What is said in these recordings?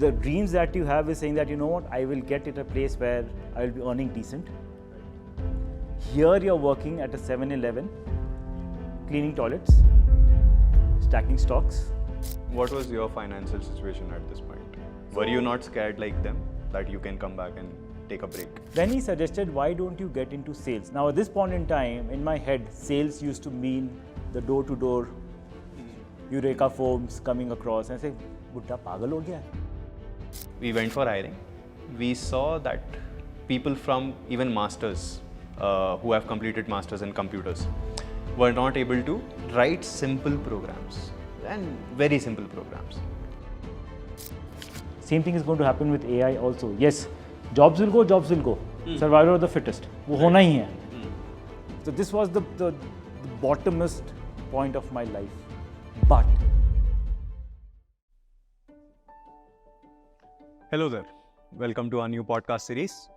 the dreams that you have is saying that, you know what, I will get at a place where I will be earning decent. Here you're working at a 7-Eleven, cleaning toilets, stacking stocks. What was your financial situation at this point? Were you not scared like them that you can come back and take a break? Then he suggested, why don't you get into sales? Now at this point in time, in my head, sales used to mean the door-to-door Eureka forms coming across. And I say, Buddha pagal ho gaya hai. We went for hiring. We saw that people from even masters who have completed masters in computers were not able to write simple programs and very simple programs. Same thing is going to happen with AI also. Yes, jobs will go. Survival of the fittest. वो होना ही है. So this was the bottomest point of my life. But hello there. Welcome to our new podcast series.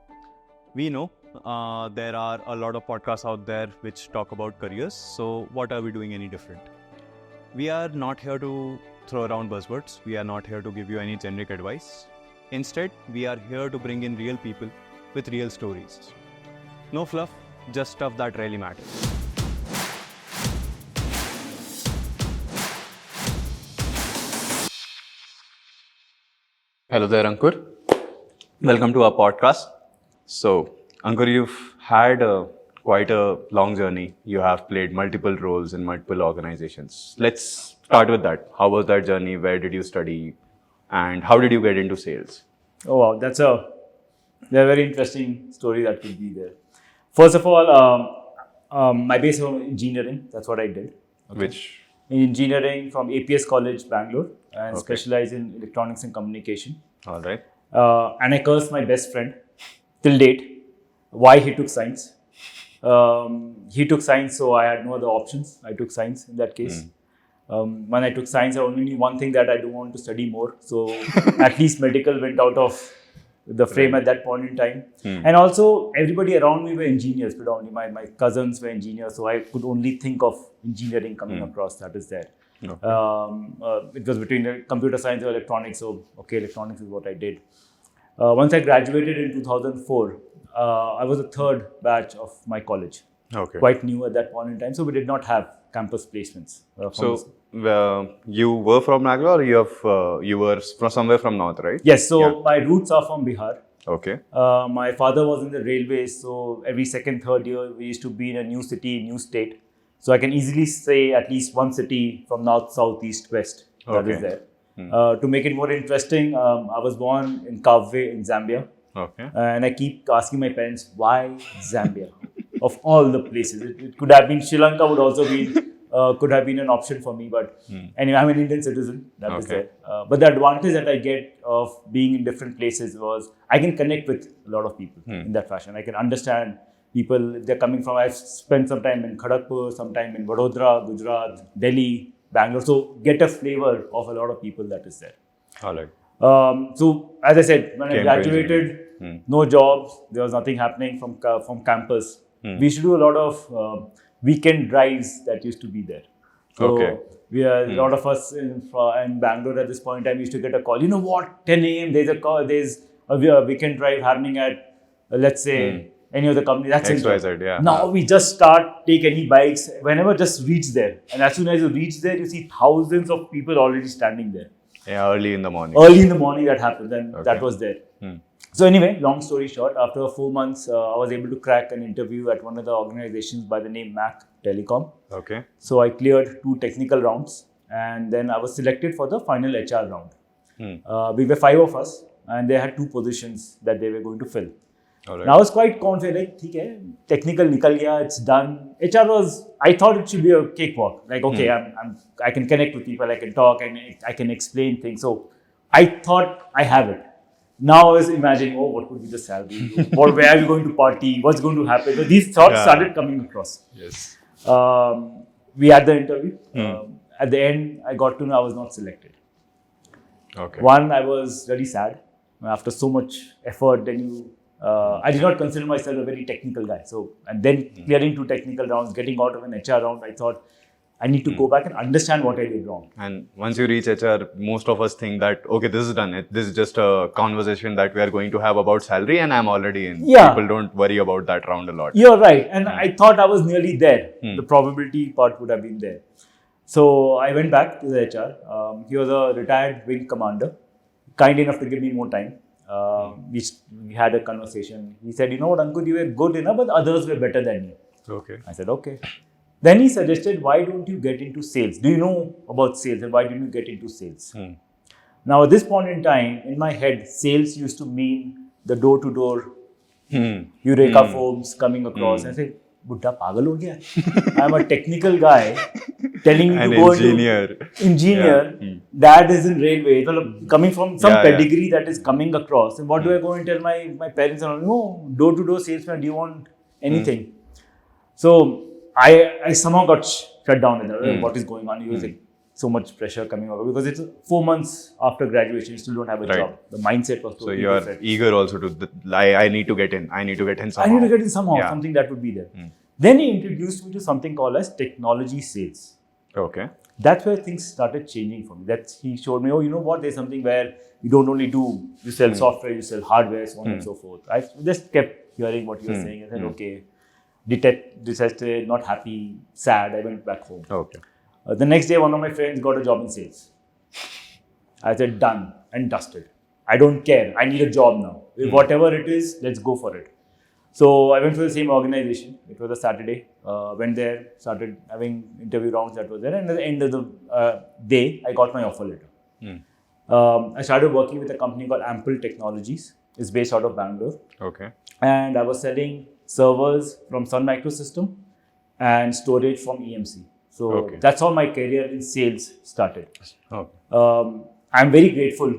We know there are a lot of podcasts out there which talk about careers. So what are we doing any different? We are not here to throw around buzzwords. We are not here to give you any generic advice. Instead, we are here to bring in real people with real stories. No fluff, just stuff that really matters. Hello there, Ankur. Welcome to our podcast. So, Ankur, you've had quite a long journey. You have played multiple roles in multiple organizations. Let's start with that. How was that journey? Where did you study? And how did you get into sales? oh wow, that's a very interesting story that could be there. First of all, my base was engineering. That's what I did. Okay. Which? In engineering from APS College, Bangalore, and specialized in electronics and communication. All right. And I cursed my best friend till date. Why he took science? He took science, so I had no other options. I took science in that case. When I took science, I only knew one thing, that I don't want to study more. So at least medical went out of the frame at that point in time. And also everybody around me were engineers predominantly. My cousins were engineers, so I could only think of engineering coming across. That is there. Okay. It was between the computer science or electronics. So okay, electronics is what I did. Once I graduated in 2004, I was the third batch of my college. Okay. Quite new at that point in time, so we did not have campus placements. You were from Bangalore, or you were from somewhere from north, right? Yes. So my roots are from Bihar. Okay. My father was in the railways, so every second, third year we used to be in a new city, new state. So I can easily say at least one city from north, south, east, west that is there. To make it more interesting, I was born in Kavwe in Zambia. Okay. And I keep asking my parents, why Zambia? Of all the places, it could have been Sri Lanka, would also be could have been an option for me. But anyway, I'm an Indian citizen. That is there. But the advantage that I get of being in different places was I can connect with a lot of people in that fashion. I can understand people if they're coming from. I've spent some time in Kharagpur, some time in Vadodara, Gujarat, Delhi, Bangalore. So get a flavor of a lot of people that is there. All right. So as I said, when I graduated, no jobs, there was nothing happening from campus. We used to do a lot of weekend drives that used to be there. So we are a lot of us in Bangalore at this point in time used to get a call. You know what? 10 a.m. There's a weekend drive happening at let's say any of the company. That's XYZ, yeah. Now we just take any bikes whenever just reach there, and as soon as you reach there, you see thousands of people already standing there. Yeah, early in the morning. Early in the morning that happened, and that was there. So anyway, long story short, after 4 months, I was able to crack an interview at one of the organizations by the name Mac Telecom. Okay. So I cleared 2 technical rounds, and then I was selected for the final HR round. We were 5 of us, and they had 2 positions that they were going to fill. All right. And I was quite confident, like, theek hai, technical nikal gaya, it's done. HR was, I thought it should be a cakewalk. Like, okay, I can connect with people, I can talk, and I can explain things. So I thought I have it. Now I was imagining, what would be the salary? Where are we going to party? What's going to happen? So these thoughts started coming across. Yes. We had the interview. At the end, I got to know I was not selected. Okay. One, I was really sad. After so much effort, I did not consider myself a very technical guy. So, and then clearing 2 technical rounds, getting out of an HR round, I thought, I need to go back and understand what I did wrong. And once you reach HR, most of us think that, okay, this is done. This is just a conversation that we are going to have about salary and I'm already in. Yeah. People don't worry about that round a lot. You're right. And I thought I was nearly there. The probability part would have been there. So I went back to the HR. He was a retired wing commander, kind enough to give me more time. We had a conversation. He said, you know what, Ankur, you were good enough, but others were better than you. Okay. I said, okay. Then he suggested, why don't you get into sales? Do you know about sales and why didn't you get into sales? Now, at this point in time, in my head, sales used to mean the door-to-door Eureka forms coming across. I said, Buddha pagal ho gaya. I'm a technical guy telling you to go into engineer. That is in railway. Coming from some pedigree that is coming across. And what do I go and tell my parents? No, door-to-door salesman, do you want anything? So, I somehow got shut down with what is going on. He was like, so much pressure coming over because it's 4 months after graduation, you still don't have a job. The mindset was totally different. So, you're eager also to, I need to get in. I need to get in somehow. I need to get in somehow, something that would be there. Then he introduced me to something called as technology sales. Okay. That's where things started changing for me. He showed me, oh, you know what, there's something where you don't only you sell software, you sell hardware, so on and so forth. I just kept hearing what you were saying and said, okay. Detested, not happy, sad. I went back home. Okay. The next day, one of my friends got a job in sales. I said, done and dusted. I don't care. I need a job now. Whatever it is, let's go for it. So I went for the same organization. It was a Saturday. Went there, started having interview rounds that was there. And at the end of the day, I got my offer letter. I started working with a company called Ample Technologies. It's based out of Bangalore. Okay. And I was selling servers from Sun Microsystem and storage from EMC. So that's how my career in sales started. I'm very grateful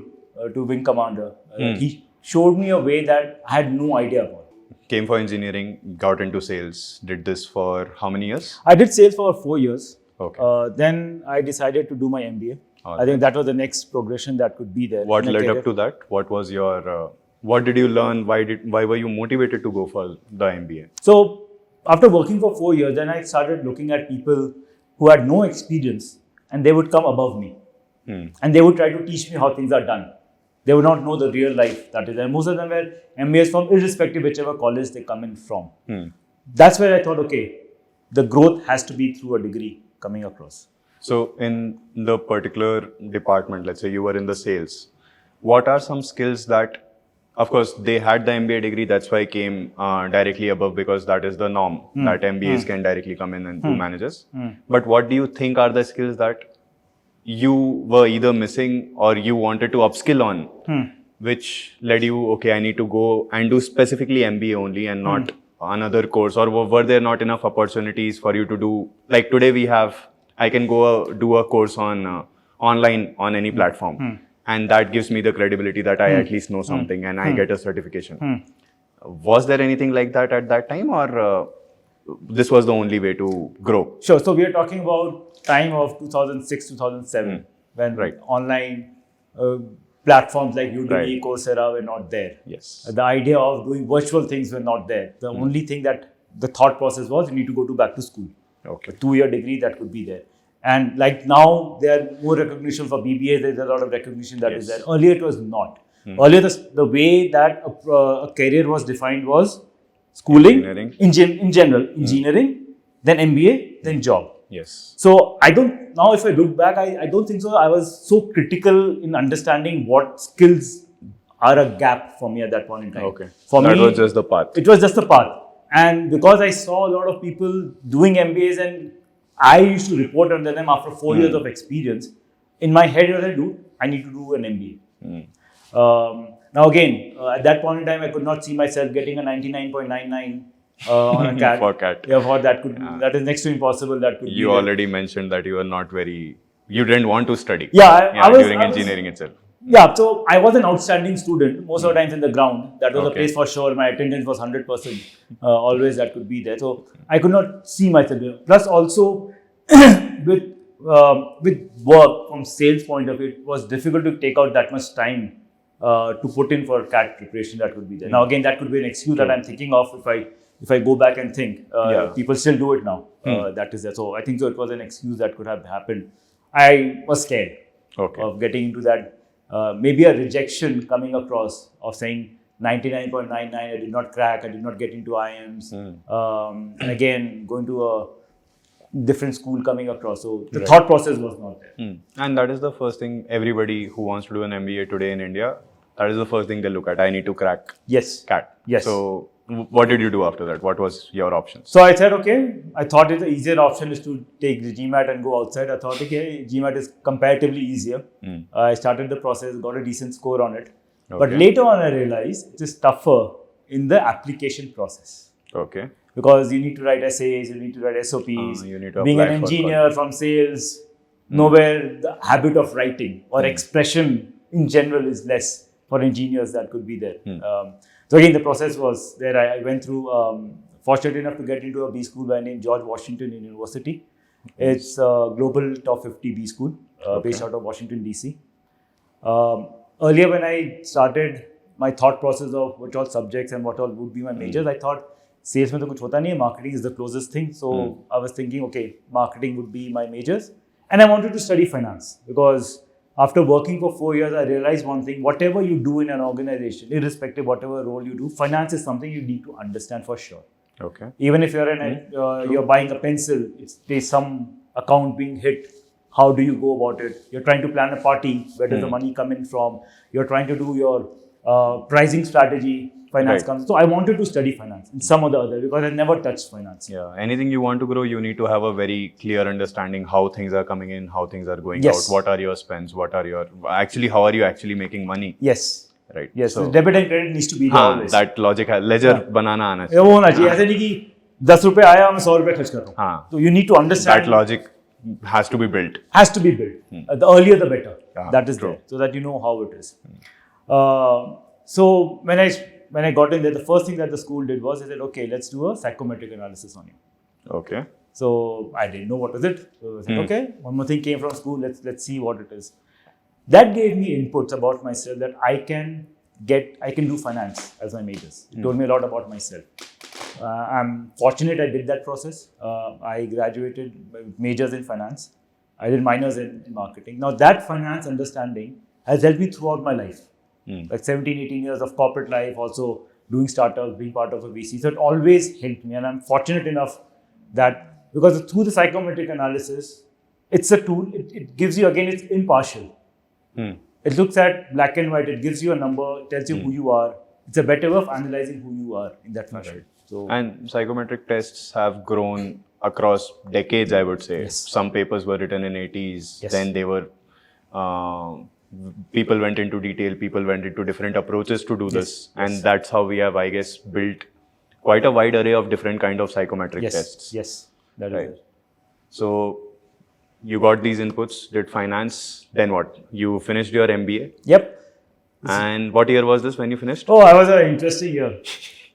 to Wing Commander. He showed me a way that I had no idea about. Came for engineering, got into sales, did this for how many years? I did sales for 4 years. Okay. Then I decided to do my MBA. I think that was the next progression that could be there. What led up to that? What was your... what did you learn? Why were you motivated to go for the MBA? So after working for 4 years, then I started looking at people who had no experience and they would come above me. And they would try to teach me how things are done. They would not know the real life that is there. Most of them were MBAs from irrespective whichever college they come in from. That's where I thought, okay, the growth has to be through a degree coming across. So in the particular department, let's say you were in the sales, what are some skills that, of course, they had the MBA degree, that's why I came directly above because that is the norm, that MBAs can directly come in and do managers. But what do you think are the skills that you were either missing or you wanted to upskill on, which led you, okay, I need to go and do specifically MBA only and not another course? Or were there not enough opportunities for you to do, like today I can go do a course on online on any platform. And that gives me the credibility that I at least know something and I get a certification. Was there anything like that at that time or this was the only way to grow? Sure. So we are talking about time of 2006, 2007 when online platforms like Udemy, Coursera were not there. Yes. The idea of doing virtual things were not there. The only thing that the thought process was you need to go back to school. Okay. A 2-year degree that could be there. And like now, there are more recognition for BBA. There's a lot of recognition that is there. Earlier, it was not. Earlier, the way that a career was defined was schooling, in general, engineering, then MBA, then job. Yes. So now if I look back, I don't think so. I was so critical in understanding what skills are a gap for me at that point in time. Okay. For that me, was just the path. It was just the path. And because I saw a lot of people doing MBAs and I used to report under them after 4 years of experience. In my head, what I need to do an MBA. Now again, at that point in time, I could not see myself getting a 99.99 on a CAT. For CAT. Yeah, for that that is next to impossible. That could. You already mentioned that you were not you didn't want to study. Yeah, I was during engineering itself. Yeah, so I was an outstanding student. Most of the times in the ground, that was the place for sure. My attendance was 100%. Always that could be there. So I could not see myself there. Plus also with work from sales point of view, it was difficult to take out that much time to put in for CAT preparation that would be there. Now again, that could be an excuse that I'm thinking of if I if I go back and think, people still do it now. That is there. So I think so it was an excuse that could have happened. I was scared of getting into that. Maybe a rejection coming across of saying 99.99, I did not crack, I did not get into IIMs. And again, going to a different school coming across. So the thought process was not there. And that is the first thing everybody who wants to do an MBA today in India, that is the first thing they look at. I need to crack CAT. Yes. So what did you do after that? What was your options? So I said, okay, I thought the easier option is to take the GMAT and go outside. I thought, okay, GMAT is comparatively easier. I started the process, got a decent score on it. But later on, I realized it is tougher in the application process. Okay. Because you need to write essays, you need to write SOPs. You need to being an engineer from sales, nowhere the habit of writing or expression in general is less for engineers that could be there. So again, the process was there. I went through, fortunate enough to get into a B school by name George Washington University. It's a global top 50 B school based out of Washington, DC. Earlier when I started my thought process of what all subjects and what all would be my majors, I thought sales mein to kuch hota nahi hai, marketing is the closest thing. So I was thinking, okay, marketing would be my majors. And I wanted to study finance because after working for 4 years, I realized one thing: whatever you do in an organization, irrespective whatever role you do, finance is something you need to understand for sure. Okay. Even if you're you're buying a pencil, there's some account being hit. How do you go about it? You're trying to plan a party. Where does the money come in from? You're trying to do your pricing strategy. Finance comes. So I wanted to study finance in some or the other because I never touched finance. Yeah. Anything you want to grow, you need to have a very clear understanding how things are coming in, how things are going out. What are your spends? What are your how are you actually making money? Yes. Right. Yes. So debit and credit needs to be there always. That logic has ledger banana आना चाहिए. वो होना चाहिए. ऐसे नहीं कि 10 रुपए आया मैं 100 रुपए खर्च कर रहा हूँ. So you need to understand. That logic has to be built. Has to be built. The earlier the better. That is there, so that you know how it is. So when I got in there, the first thing that the school did was they said, okay, let's do a psychometric analysis on you. Okay. So I didn't know what is it. So I said, okay, one more thing came from school. Let's see what it is. That gave me inputs about myself that I can do finance as my majors. It told me a lot about myself. I'm fortunate I did that process. I graduated with majors in finance. I did minors in marketing. Now that finance understanding has helped me throughout my life. Like 17, 18 years of corporate life, also doing startups, being part of a VC. So it always helped me. And I'm fortunate enough that because through the psychometric analysis, it's a tool. It gives you, again, it's impartial. It looks at black and white. It gives you a number, tells you who you are. It's a better way of analyzing who you are in that fashion. So, and psychometric tests have grown across decades, I would say. Some papers were written in 80s. Then they were, people went into detail. People went into different approaches to do this. And that's how we have, I guess, built quite a wide array of different kind of psychometric tests. Yes, that is it. So, you got these inputs, did finance, then what? You finished your MBA? Yep. And what year was this when you finished? Oh, I was an interesting year.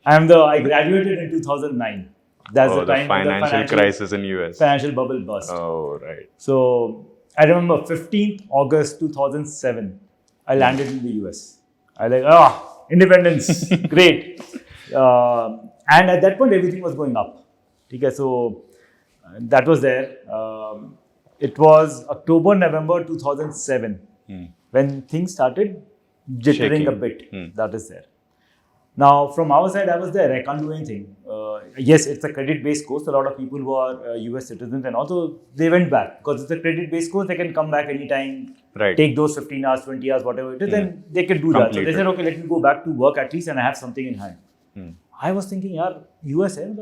I graduated in 2009. That's the time the financial crisis in US. Financial bubble burst. Oh, right. So I remember 15th August 2007, I landed in the US. I was like, independence, great. And at that point, everything was going up. Okay, so that was there. It was October, November 2007 when things started jittering a bit. That is there. Now, from our side, I was there. I can't do anything. Yes, it's a credit-based course. A lot of people who are US citizens and also they went back because it's a credit-based course. They can come back anytime, take those 15 hours, 20 hours, whatever it is, then they can do that. So they said, okay, let me go back to work at least and I have something in hand. I was thinking, US hai,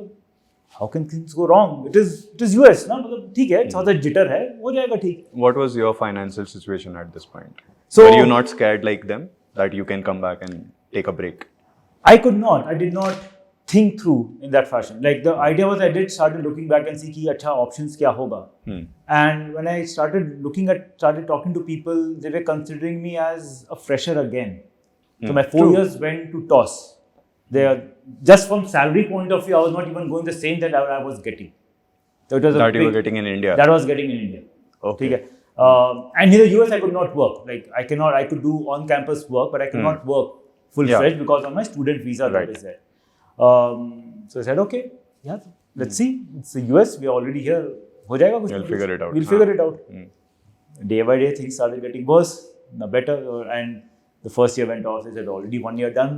how can things go wrong? It is US, na? ठीक है, थोड़ा सा jitter है, हो जाएगा ठीक. What was your financial situation at this point? So, were you not scared like them that you can come back and take a break? I could not. I did not think through in that fashion. Like the idea was, I did started looking back and see कि अच्छा options क्या होगा. And when I started talking to people, they were considering me as a fresher again. So my 4 years went to toss. Just from salary point of view, I was not even going the same that I was getting. So it was that you were getting in India. That I was getting in India. Okay. And in the US, I could not work. Like I could do on-campus work, but I could not work full-fledged because of my student visa that is there. So I said, okay, yeah, let's see. It's the US. We are already here. हो जाएगा कुछ. We'll figure it out. We'll figure it out. Day by day, things started getting worse, now better. And the first year went off. I said, already 1 year done.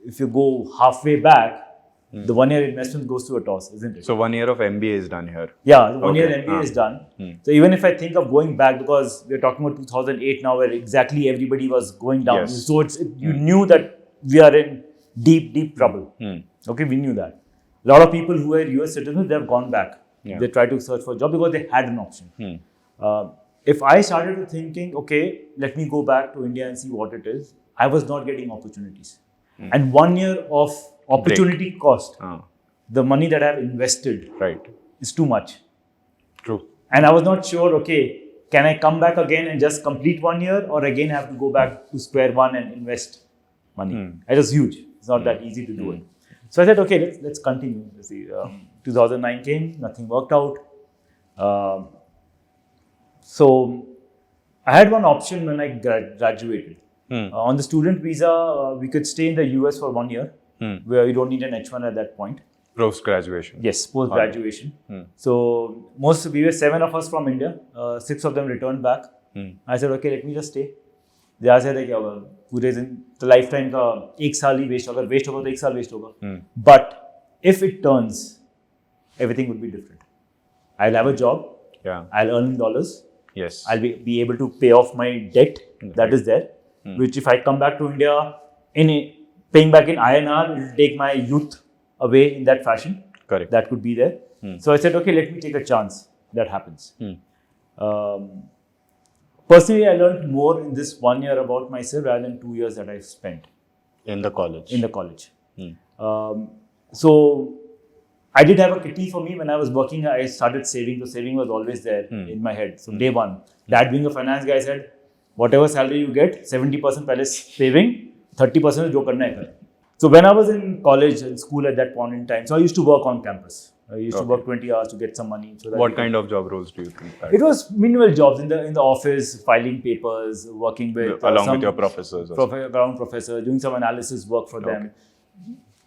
If you go halfway back, the 1 year investment goes to a toss, isn't it? So 1 year of MBA is done here. Yeah, the 1 year MBA is done. So even if I think of going back, because we're talking about 2008 now, where exactly everybody was going down. Yes. So you knew that we are in deep, deep trouble. Okay, we knew that. A lot of people who are US citizens, they have gone back. Yeah. They tried to search for a job because they had an option. If I started thinking, okay, let me go back to India and see what it is, I was not getting opportunities. And 1 year of opportunity cost, the money that I have invested, is too much. True. And I was not sure, okay, can I come back again and just complete 1 year, or again have to go back to square one and invest money? It was huge. It's not that easy to do it. So I said, okay, let's continue. Let's see, 2009 came, nothing worked out. So I had one option when I graduated. On the student visa, we could stay in the US for 1 year, where you don't need an H1 at that point. Post graduation. Yes, post graduation. So we were 7 of us from India. 6 of them returned back. I said, okay, let me just stay. जहाँ से क्या होगा पूरे दिन तो life time का 1 साल ही waste, अगर वेस्ट होगा तो 1 साल वेस्ट होगा. But if it turns, everything would be different. I'll have a job. Yeah. I'll earn dollars. Yes. I'll be able to pay off my debt that is there. Which if I come back to India, paying back in INR, it will take my youth away in that fashion. Correct. That could be there. So I said, okay, let me take a chance. That happens. Personally, I learned more in this 1 year about myself rather than 2 years that I spent in the college. So I did have a kitty for me when I was working. I started saving. The saving was always there in my head. So day one, Dad being a finance guy said, whatever salary you get, 70% पहले saving, 30% जो करना है कर. So when I was in college and school at that point in time, so I used to work on campus. I used to work 20 hours to get some money. So that what kind of job roles do you think? It was minimal jobs in the office, filing papers, working with along with your professors. Around professors, doing some analysis work for them.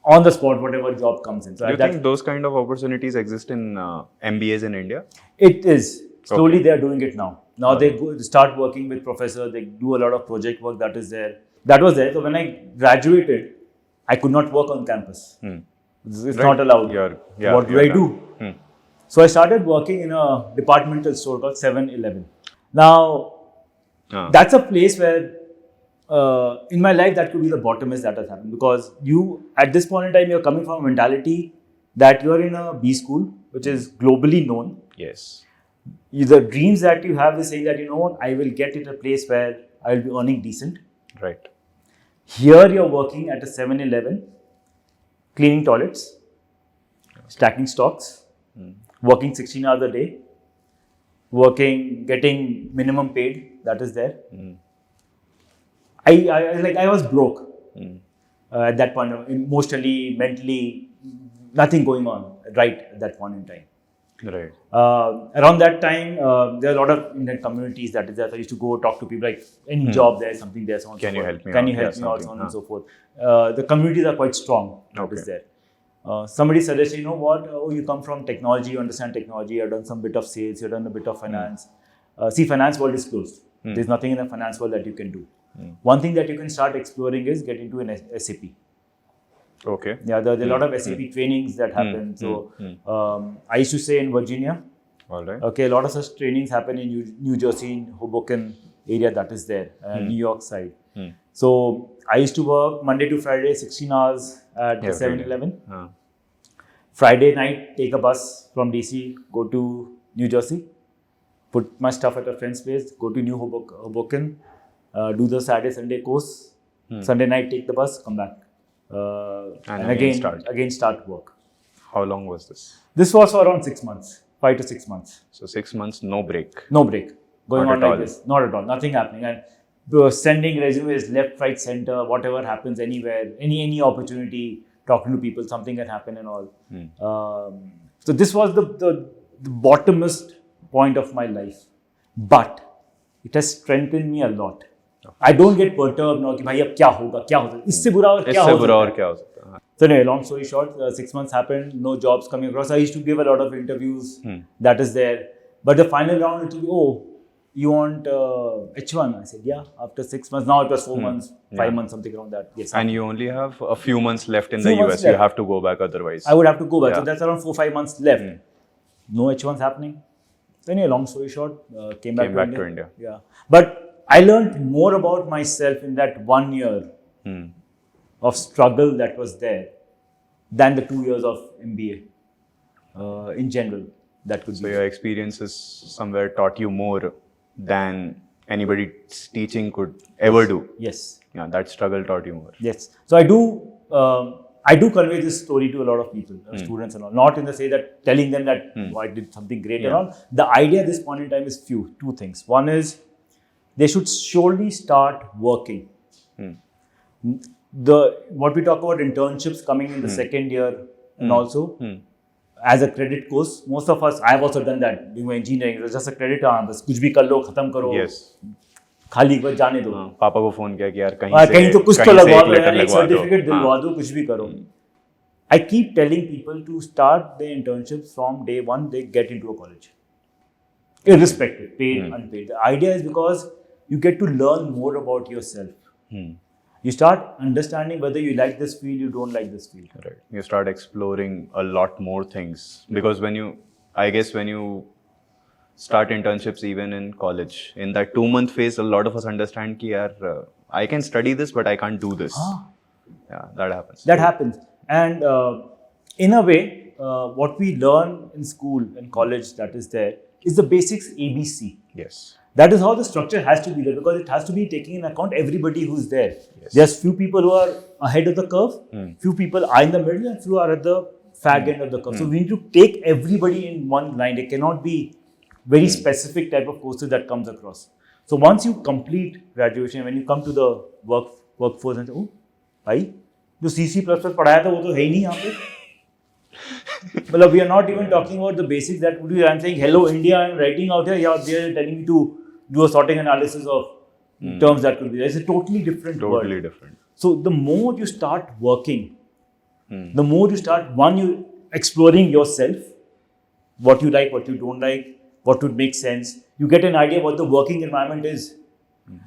On the spot, whatever job comes in. So do you think those kind of opportunities exist in MBAs in India? It is. Slowly they are doing it now. Now they start working with professors. They do a lot of project work that is there. That was there. So when I graduated, I could not work on campus. It's not allowed. What do I do? So I started working in a departmental store called 7-Eleven. Now, that's a place where in my life that could be the bottomest that has happened, because you at this point in time you're coming from a mentality that you're in a B school which is globally known. Yes. The dreams that you have is saying that, you know what, I will get in a place where I will be earning decent. Right. Here you're working at a 7-Eleven, cleaning toilets, stacking stocks, working 16 hours a day, getting minimum paid, that is there. I was broke at that point, emotionally, mentally, nothing going on right at that point in time. Right. Around that time, there are a lot of Indian communities that is there. So I used to go talk to people like, any job there, something there, so on. Can you help me out? Can you help me out, so on and so forth. The communities are quite strong. That is there. Somebody suggested, you know what, you come from technology, you understand technology, you've done some bit of sales, you've done a bit of finance. See, finance world is closed. There's nothing in the finance world that you can do. One thing that you can start exploring is get into an SAP. Okay. Yeah, there are a lot of SAP trainings that happen. So I used to stay in Virginia. All right. Okay, a lot of such trainings happen in New Jersey, Hoboken area that is there, New York side. So I used to work Monday to Friday, 16 hours at the 7-Eleven. Friday night, take a bus from DC, go to New Jersey, put my stuff at a friend's place, go to New Hoboken, do the Saturday, Sunday course. Sunday night, take the bus, come back. And again start work. How long was this? This was for around 6 months, 5 to 6 months. So 6 months, no break. No break. Going Not on at like all. this. Not at all. Nothing happening. And sending resumes left, right, center, whatever happens anywhere, any opportunity, talking to people, something can happen and all. So this was the bottomest point of my life. But it has strengthened me a lot. I don't get perturbed now कि भाई अब क्या होगा इससे बुरा और क्या हो सकता है. So anyway, long story short, 6 months happened, no jobs coming across. I used to give a lot of interviews, that is there. But the final round, it will be, oh, you want H1? I said, yeah, after 6 months. Now it was 4 months, 5 months, something around that. Yes. And you only have a few months left in Few the months US. left. You have to go back otherwise. I would have to go back. Yeah. So that's around 4-5 months left. No H1s happening. So anyway, long story short, came back to India. Yeah. But I learned more about myself in that 1 year of struggle that was there than the 2 years of MBA in general. That could So be. your experiences somewhere taught you more than anybody's teaching could ever do. Yes. Yeah, that struggle taught you more. Yes. So I do convey this story to a lot of people, students and all. Not in the say that telling them that I did something great and all. The idea at this point in time is two things. One is they should surely start working. What we talk about internships coming in the second year and also as a credit course, most of us, I've also done that doing engineering. It was just a credit, बस कुछ भी कर लो, खत्म करो, Yes. खाली बस जाने दो. पापा को फोन किया कि यार कहीं तो कुछ तो लगवा दो, एक लगवा दो. सर्टिफिकेट दिलवा दो, कुछ भी करो. I keep telling people to start their internships from day one they get into a college, irrespective, paid, unpaid. The idea is because you get to learn more about yourself. You start understanding whether you like this field, you don't like this field. Right. You start exploring a lot more things because when you start internships even in college, in that 2-month phase, a lot of us understand ki yaar, I can study this, but I can't do this. Yeah, that happens. That happens. And in a way, what we learn in school and college that is there is the basics ABC. Yes. That is how the structure has to be there because it has to be taking in account everybody who's there. Yes. There's few people who are ahead of the curve, few people are in the middle, and few are at the fag end of the curve. So we need to take everybody in one line. It cannot be very specific type of courses that comes across. So once you complete graduation, when you come to the workforce and say, oh, भाई जो C++ पढ़ाया था वो तो है ही नहीं यहाँ पे. Well, we are not even talking about the basics that would be. I'm saying, hello India, I'm writing out here. Yeah, they are telling me to do a sorting analysis of terms that could be. It's a totally different world. Totally different. So the more you start working, the more you start, you exploring yourself, what you like, what you don't like, what would make sense. You get an idea what the working environment is.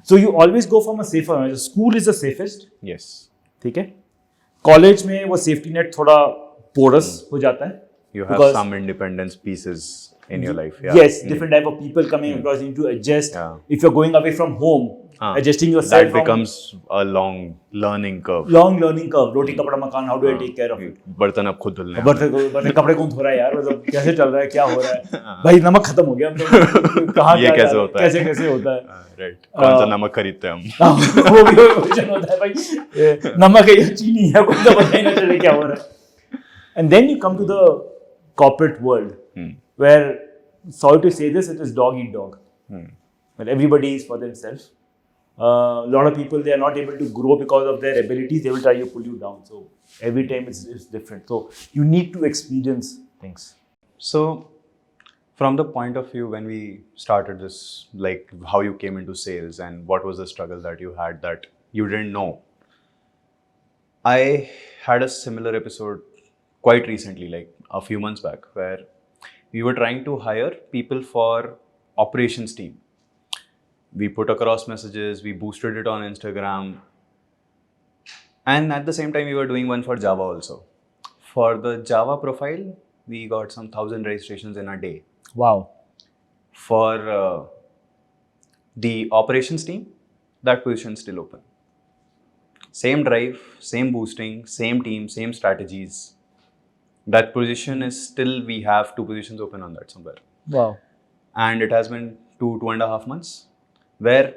So you always go from a safer environment. School is the safest. Yes. ठीक है. College में वो safety net थोड़ा porous हो जाता है. You have some independence pieces in your life. Yeah. Yes, different type of people coming across. You need to adjust. Yeah. If you're going away from home, adjusting yourself. That becomes a long learning curve. Long learning curve. Roti kapda makan. How do I take care of it? बर्तन अब खुद धुलने हैं. बर्तन कपड़े कौन धो रहा है यार? मतलब कैसे चल रहा है? क्या हो रहा है? भाई नमक खत्म हो गया. कहाँ ये कैसे होता है? कैसे होता है? Right. कौन सा नमक खरीदते हैं हम? वो भी क्वेश्चन होता है भाई. नमक है या चीनी है? कोई तो पता ही ना चले क्या हो रहा है. And then you come to the corporate world where, sorry to say this, it is dog eat dog. Well, everybody is for themselves. A lot of people, they are not able to grow because of their abilities. They will try to pull you down. So every time it's different. So you need to experience things. So from the point of view when we started this, like how you came into sales and what was the struggle that you had that you didn't know. I had a similar episode quite recently, like a few months back, where we were trying to hire people for operations team. We put across messages, we boosted it on Instagram, and at the same time we were doing one for Java also. For the Java profile, we got some 1,000 registrations in a day. Wow. For the operations team, that position is still open. Same drive, same boosting, same team, same strategies. That position is still, we have 2 positions open on that somewhere. Wow. And it has been 2.5 months where,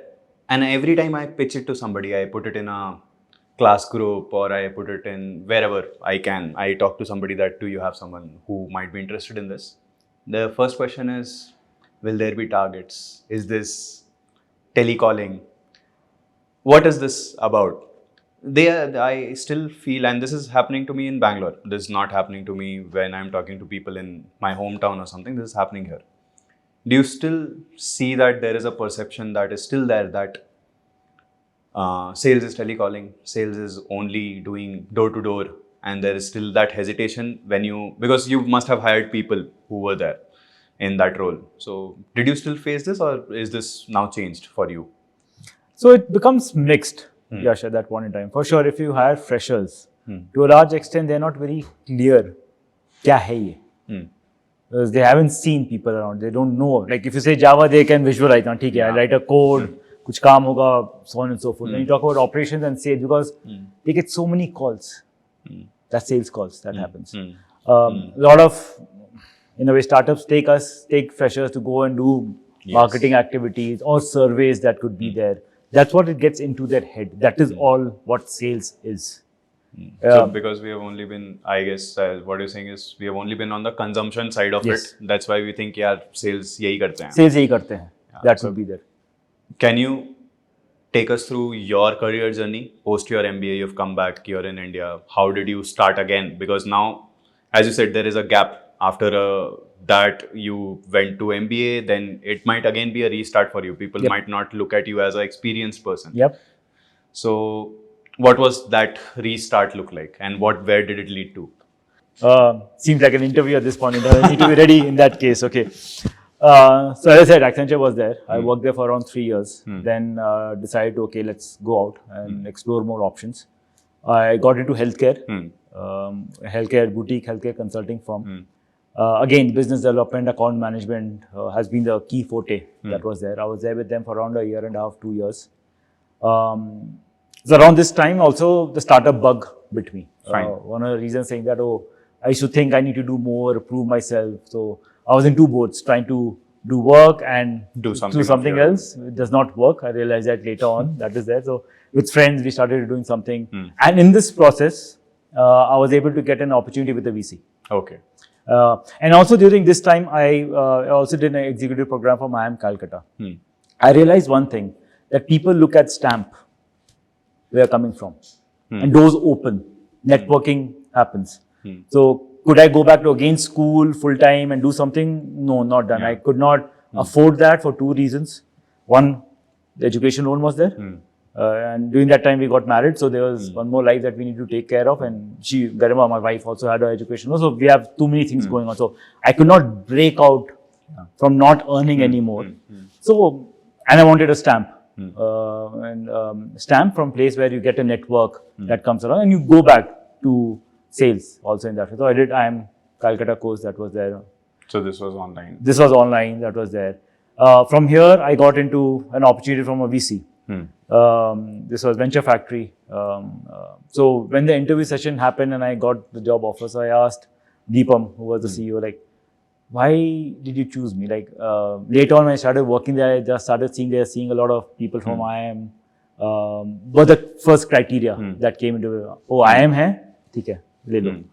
and every time I pitch it to somebody, I put it in a class group or I put it in wherever I can. I talk to somebody that, do you have someone who might be interested in this? The first question is, will there be targets? Is this telecalling? What is this about? I still feel, and this is happening to me in Bangalore. This is not happening to me when I'm talking to people in my hometown or something. This is happening here. Do you still see that there is a perception that is still there that sales is telecalling, sales is only doing door-to-door, and there is still that hesitation when you, because you must have hired people who were there in that role. So did you still face this, or is this now changed for you? So it becomes mixed, Yash, at that point in time. For sure, if you hire freshers, to a large extent, they're not very clear kya hai ye. Because they haven't seen people around. They don't know. Like if you say Java, they can visualize. Okay, I write a code, kuch kaam hoga, so on and so forth. When you talk about operations and sales, because they get so many calls. That's sales calls that happens. A lot of, in a way, startups take freshers to go and do marketing activities or surveys that could be there. That's what it gets into their head. That is all what sales is. So because we have only been, I guess, what you're saying is we have only been on the consumption side of it. That's why we think, yeah, sales yahi karte hain. Sales yahi karte hain. That would be there. Can you take us through your career journey? Post your MBA, you've come back, you're in India. How did you start again? Because now, as you said, there is a gap. After that you went to MBA, then it might again be a restart for you. People might not look at you as an experienced person. So what was that restart look like, and where did it lead to? Seems like an interview at this point. I need to be ready in that case. Okay. So as I said, Accenture was there. I worked there for around 3 years. Then decided, okay, let's go out and explore more options. I got into healthcare, healthcare boutique, healthcare consulting firm. Again, business development, account management has been the key forte that was there. I was there with them for around a year and a half, 2 years. So around this time, also the startup bug bit me. One of the reasons saying that, I used to think I need to do more, prove myself. So I was in two boats, trying to do work and do something else. It does not work. I realized that later on. That is there. So with friends, we started doing something. And in this process, I was able to get an opportunity with the VC. Okay. And also during this time, I also did an executive program for IIM Calcutta. I realized one thing, that people look at stamp, where you're coming from. And doors open, networking happens. So could I go back to again school full time and do something? No, not done. I could not afford that for two reasons. One, the education loan was there. And during that time we got married, so there was one more life that we need to take care of, and Garima, my wife, also had her education loan. So we have too many things going on. So I could not break out from not earning anymore. So, and I wanted a stamp. Stamp from place where you get a network that comes around, and you go back to sales also in that. So I did IIM Calcutta course that was there. So this was online? This was online, that was there. From here, I got into an opportunity from a VC. This was Venture Factory. So when the interview session happened and I got the job offer, so I asked Deepam, who was the CEO, like, why did you choose me? Like, later on when I started working there, I just started seeing a lot of people from IIM. But the first criteria that came into, IIM hai, theek hai, le lo.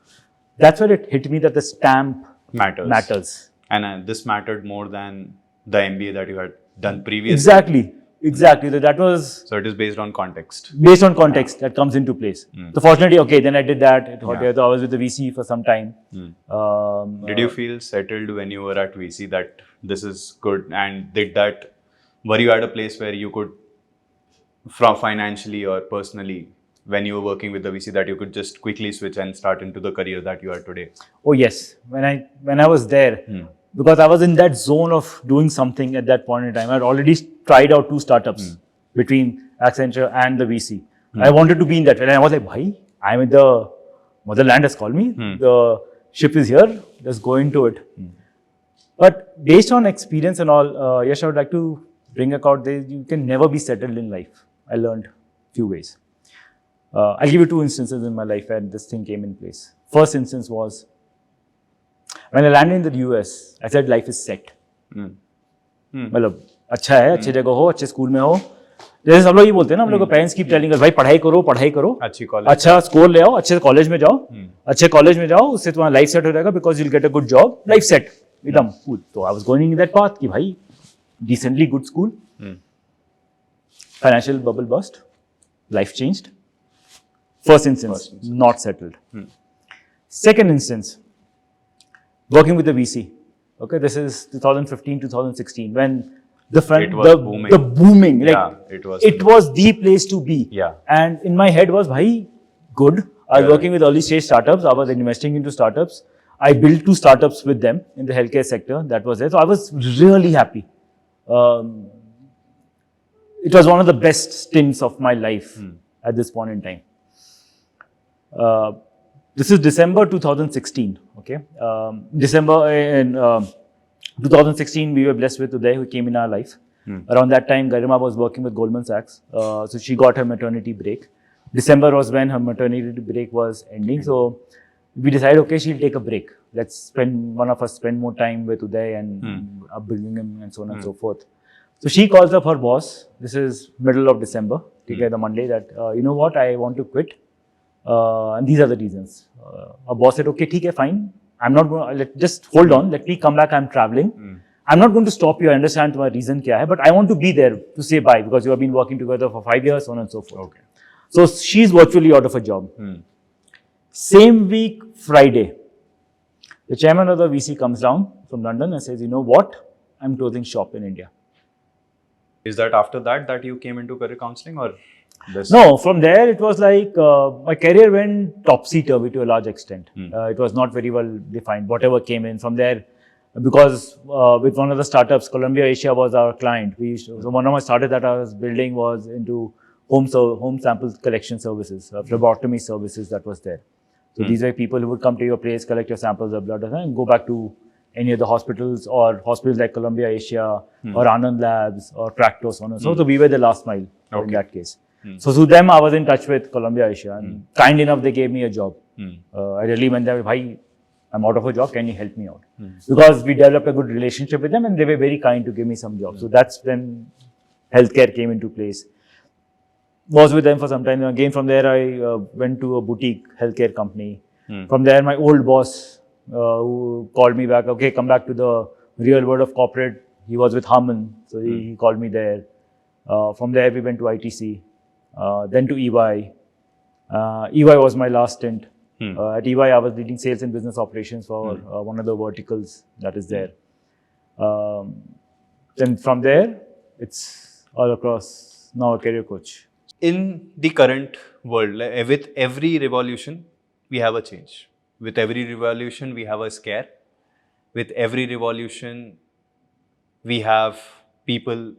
That's where it hit me that the stamp matters. And this mattered more than the MBA that you had done previously. Exactly. So that was. So it is based on context. Based on context that comes into place. So fortunately, okay, then I did that. So I was with the VC for some time. Did you feel settled when you were at VC that this is good? And were you at a place where you could, from financially or personally, when you were working with the VC, that you could just quickly switch and start into the career that you are today? Oh yes, when I was there. Because I was in that zone of doing something at that point in time. I had already tried out 2 startups between Accenture and the VC. I wanted to be in that. And I was like, bhai, I'm in the motherland has called me. The ship is here. Let's go into it. But based on experience and all, Yash, I would like to bring out that you can never be settled in life. I learned few ways. I'll give you 2 instances in my life where this thing came in place. First instance was, when I landed in the US, I said life is set. मतलब अच्छा है, अच्छी जगह हो, अच्छे school में हो. जैसे सब लोग ये बोलते हैं ना, हम लोग को पेरेंट्स कीप टेलिंग अस भाई पढ़ाई करो, अच्छा स्कोर ले आओ, अच्छे कॉलेज में जाओ, उससे तुम्हारा लाइफ सेट हो जाएगा, because you'll get a good job, life set, एकदम कूल. तो I was going in that path कि भाई decently good school, financial bubble burst, life changed. First instance, not settled. Second instance, working with the VC. Okay, this is 2015, 2016, when the booming, like, it was the place to be. Yeah. And in my head was, bhai, good, I was working with early stage startups. I was investing into startups. I built 2 startups with them in the healthcare sector. That was it. So I was really happy. It was one of the best stints of my life at this point in time. This is December 2016. Okay, December in 2016, we were blessed with Uday, who came in our life. Around that time, Garima was working with Goldman Sachs, so she got her maternity break. December was when her maternity break was ending, so we decided, okay, she'll take a break. One of us spend more time with Uday and upbuilding him and so on and so forth. So she calls up her boss. This is middle of December, the Monday, that you know what, I want to quit. And these are the reasons. Our boss said, okay, okay, fine. I'm not going to, just hold on. Let me come back. I'm traveling. I'm not going to stop you. I understand my reason kya hai, but I want to be there to say bye because you have been working together for 5 years, so on and so forth. Okay. So she's virtually out of a job. Same week, Friday, the chairman of the VC comes down from London and says, you know what? I'm closing shop in India. Is that after that you came into career counseling or? No, from there it was like my career went topsy-turvy to a large extent. It was not very well defined. Whatever came in from there, because with one of the startups, Columbia Asia was our client. So one of my startups that I was building was into home sample collection services, phlebotomy services that was there. So these were people who would come to your place, collect your samples of blood, and go back to any of the hospitals or hospitals like Columbia Asia or Anand Labs or Tractor, so on and so. So we were the last mile in that case. So to them, I was in touch with Columbia Asia, and kind enough, they gave me a job. I really went there, bhai, I'm out of a job, can you help me out? Because we developed a good relationship with them and they were very kind to give me some jobs. So that's when healthcare came into place. Was with them for some time. Again, from there, I went to a boutique healthcare company. From there, my old boss who called me back, okay, come back to the real world of corporate. He was with Harman, so he called me there. From there, we went to ITC. Then to EY. EY was my last stint. At EY, I was leading sales and business operations for one of the verticals that is there. Then from there, it's all across, now a career coach. In the current world, with every revolution, we have a change. With every revolution, we have a scare. With every revolution, we have people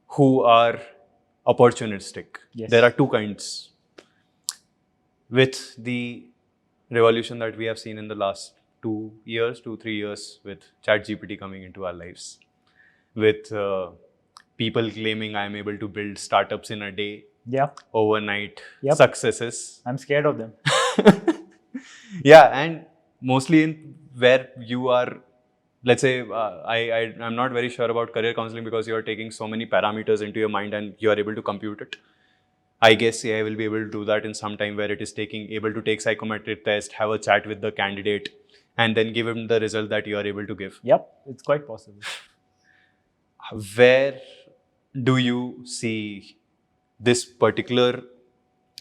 who are opportunistic. Yes. There are 2 kinds. With the revolution that we have seen in the last 2 years, 2-3 years, with ChatGPT coming into our lives, with people claiming I am able to build startups in a day, overnight successes. I'm scared of them. Yeah, and mostly in where you are. Let's say, I'm not very sure about career counseling because you are taking so many parameters into your mind and you are able to compute it. I guess I will be able to do that in some time where it is able to take psychometric test, have a chat with the candidate, and then give him the result that you are able to give. Yep, it's quite possible. Where do you see this particular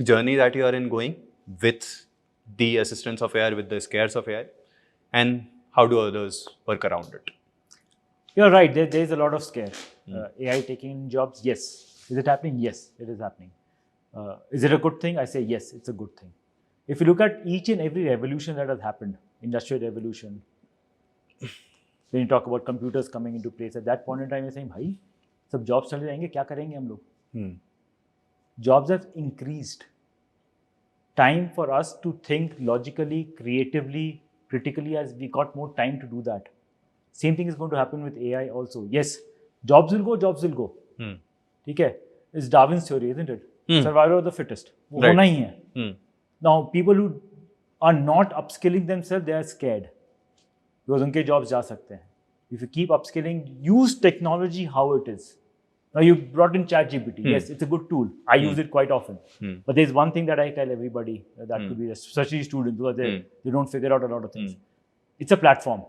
journey that you are in going with the assistance of AI, with the scares of AI, and how do others work around it? You're right. There is a lot of scare. AI taking jobs, yes. Is it happening? Yes, it is happening. Is it a good thing? I say yes, it's a good thing. If you look at each and every revolution that has happened, industrial revolution, when you talk about computers coming into place, at that point in time, you're saying, bhai, sab jobs chale jayenge, kya karenge hum log? Jobs have increased. Time for us to think logically, creatively, critically, as we got more time to do that. Same thing is going to happen with AI also. Yes, jobs will go. Okay? It's Darwin's theory, isn't it? Survival of the fittest. वो होना ही है. Now, people who are not upskilling themselves, they are scared. Because उनके jobs जा सकते हैं. If you keep upskilling, use technology how it is. Now, you brought in ChatGPT. Yes, it's a good tool. I use it quite often. But there's one thing that I tell everybody that could be, especially students, because they don't figure out a lot of things. It's a platform.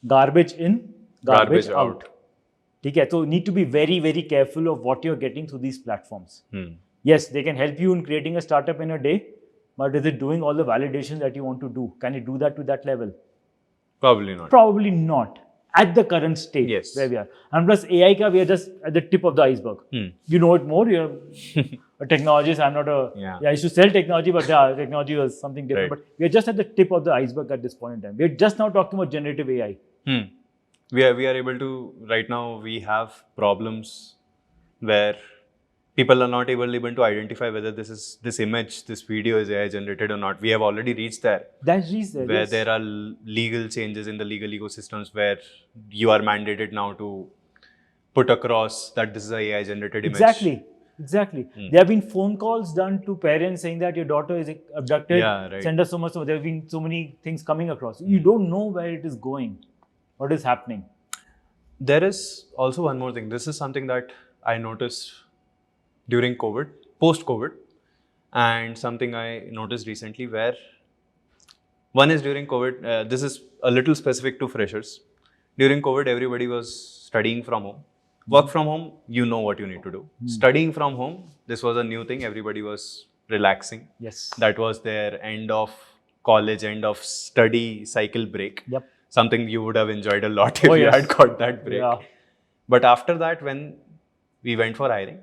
Garbage in, garbage out. Okay? So, you need to be very, very careful of what you're getting through these platforms. Yes, they can help you in creating a startup in a day, but is it doing all the validation that you want to do? Can it do that to that level? Probably not. Probably not. at the current state where we are. And plus AI we are just at the tip of the iceberg. You know it more. You're a technologist. I'm not a. Yeah, I used to sell technology, but technology was something different. But we are just at the tip of the iceberg at this point in time. We are just now talking about generative AI. We are able to, right now we have problems where people are not even able to identify whether this image, this video is AI generated or not. We have already reached there. That's reached there, where there are legal changes in the legal ecosystems where you are mandated now to put across that this is a AI generated image. Exactly. There have been phone calls done to parents saying that your daughter is abducted. Send us so much. There have been so many things coming across. You don't know where it is going. What is happening? There is also one more thing. This is something that I noticed during COVID, post-COVID, and something I noticed recently where one is during COVID, this is a little specific to freshers. During COVID, everybody was studying from home. Work from home, you know what you need to do. Studying from home, this was a new thing. Everybody was relaxing. Yes. That was their end of college, end of study cycle break. Yep. Something you would have enjoyed a lot if you had got that break. Yeah. But after that, when we went for hiring,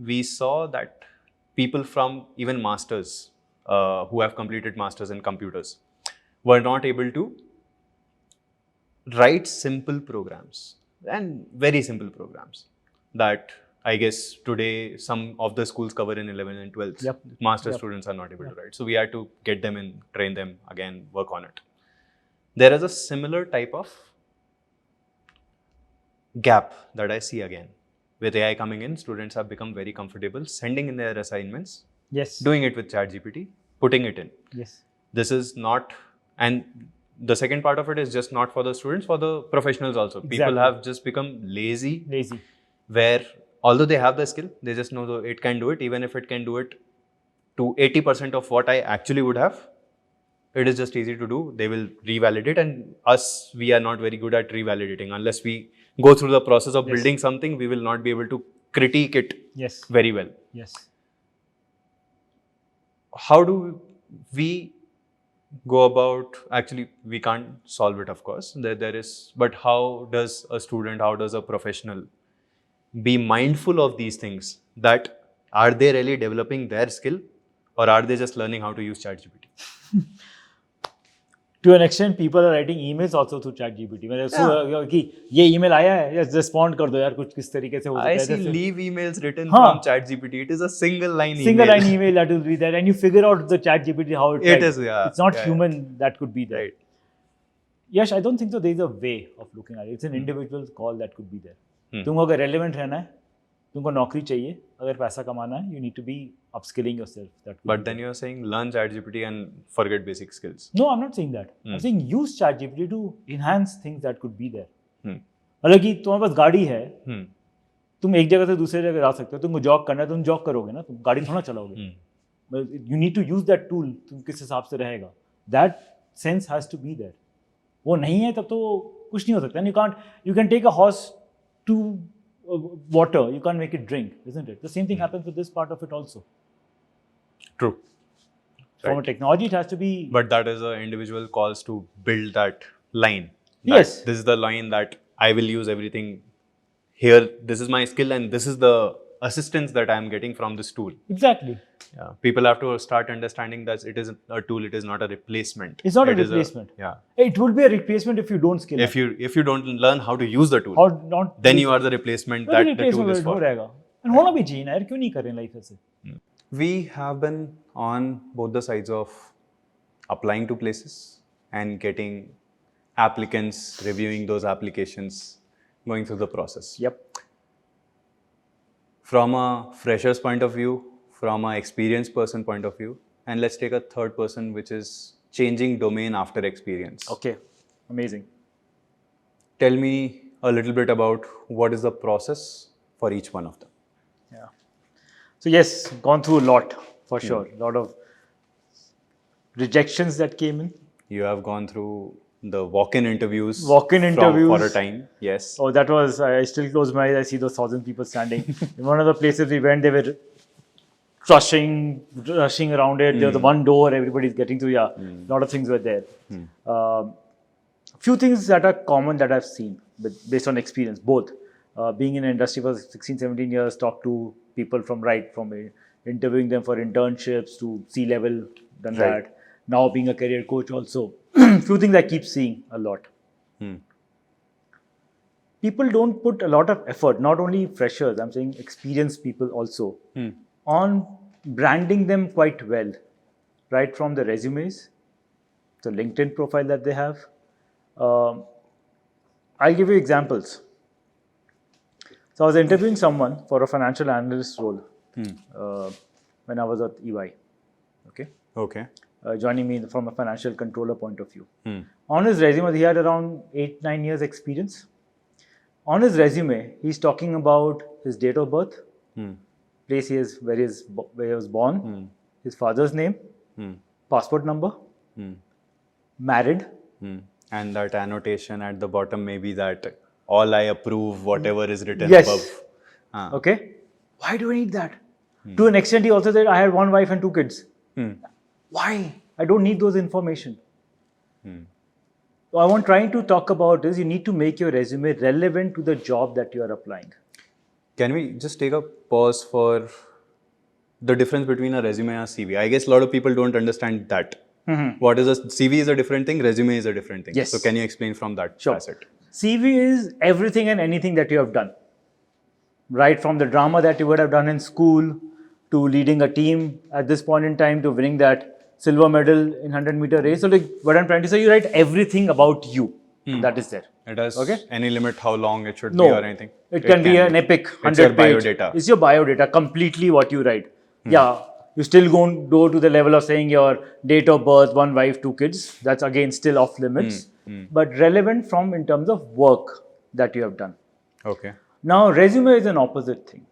we saw that people from even masters who have completed masters in computers were not able to write simple programs and very simple programs that I guess today some of the schools cover in 11th and 12th. Master students are not able to write. So we had to get them in, train them again, work on it. There is a similar type of gap that I see again. With AI coming in, students have become very comfortable sending in their assignments, doing it with ChatGPT, putting it in. This is not, and the second part of it is just not for the students, for the professionals also. People have just become lazy. Where although they have the skill, they just know that it can do it. Even if it can do it to 80% of what I actually would have, it is just easy to do. They will revalidate, and us, we are not very good at revalidating. Unless we go through the process of building something, we will not be able to critique it very well. How do we go about, actually we can't solve it of course, there is, but how does a student, how does a professional be mindful of these things, that are they really developing their skill or are they just learning how to use ChatGPT? To an extent, people are writing emails also through ChatGPT. ये email आया है, just respond कर दो यार कुछ किस तरीके से हो सकता है. I see leave emails written from ChatGPT. It is a single line email that will be there, and you figure out the ChatGPT how it is. It's not human that could be there. Yes, I don't think so. There is a way of looking at it. It's an individual call that could be there. तुमको अगर relevant रहना है, तुमको नौकरी चाहिए, अगर पैसा कमाना है, you need to be upskilling yourself. But then you're saying learn ChatGPT and forget basic skills. No, I'm not saying that. I'm saying use ChatGPT to enhance things that could be there. मतलब कि तुम्हारे पास गाड़ी है, तुम एक जगह से दूसरे जगह जा सकते हो, तुमको जॉब करना है, तुम जॉब करोगे ना, तुम गाड़ी थोड़ा चलाओगे. You need to use that tool. तुम किस हिसाब से रहेगा. That sense has to be there. वो नहीं है तब तो कुछ नहीं हो सकता. You can take a horse to water, you can't make it drink, isn't it? The same thing happens with this part of it also. True. From a technology, it has to be. But that is an individual calls to build that line. Yes. This is the line that I will use everything here. This is my skill, and this is the assistance that I am getting from this tool. Exactly. Yeah. People have to start understanding that it is a tool. It is not a replacement. It's not a replacement. It will be a replacement if you don't skill. If you don't learn how to use the tool, then you are the replacement that the tool is for. And होना भी चाहिए ना यार, क्यों नहीं कर रहे life ऐसे? We have been on both the sides of applying to places and getting applicants, reviewing those applications, going through the process. From a fresher's point of view, from an experienced person point of view, and let's take a third person, which is changing domain after experience. Okay, amazing. Tell me a little bit about what is the process for each one of them. So yes, gone through a lot for sure. A lot of rejections that came in. You have gone through the walk-in interviews. For a time. Yes. Oh, that was, I still close my eyes, I see those 1,000 people standing. In one of the places we went, they were rushing around it. There was the one door, everybody's getting through. A lot of things were there. few things that are common that I've seen based on experience, both being in the industry for 16, 17 years, talk to people from interviewing them for internships to C-level, done Right. that. Now being a career coach also, few things I keep seeing a lot. People don't put a lot of effort, not only freshers, I'm saying experienced people also, on branding them quite well, right from the resumes, the LinkedIn profile that they have. I'll give you examples. So I was interviewing someone for a financial analyst role when I was at EY. Okay. Joining me from a financial controller point of view. On his resume, he had around 8-9 years experience. On his resume, he's talking about his date of birth, place where he was born, his father's name, passport number, married. And that annotation at the bottom may be that all I approve, whatever is written Yes. above. Okay. Why do I need that? To an extent, he also said, I had 1 wife and 2 kids. Why? I don't need those information. So what I'm trying to talk about is you need to make your resume relevant to the job that you are applying. Can we just take a pause for the difference between a resume and a CV? I guess a lot of people don't understand that. What is a CV is a different thing, resume is a different thing. Yes. So can you explain from that facet? CV is everything and anything that you have done. Right from the drama that you would have done in school, to leading a team at this point in time, to winning that silver medal in 100-meter race. So like what I'm trying to say, you write everything about you that is there. It has Okay? any limit how long it should No, be or anything? It can be an epic 100 It's your page. biodata. It's your biodata, completely what you write. Yeah, you still go to the level of saying your date of birth, 1 wife, 2 kids. That's again still off limits, but relevant from in terms of work that you have done. Okay. Now, resume is an opposite thing.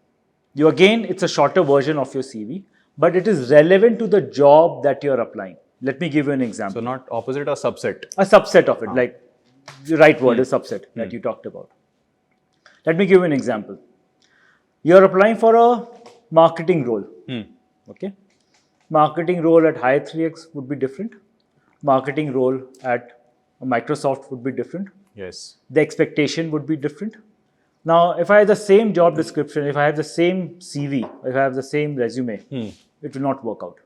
It's a shorter version of your CV, but it is relevant to the job that you're applying. Let me give you an example. So not opposite or subset? A subset of it, like the right word is subset that you talked about. Let me give you an example. You're applying for a marketing role. Okay. Marketing role at High 3X would be different. Marketing role at Microsoft would be different. Yes. The expectation would be different. Now, if I have the same job description, if I have the same CV, if I have the same resume, it will not work out.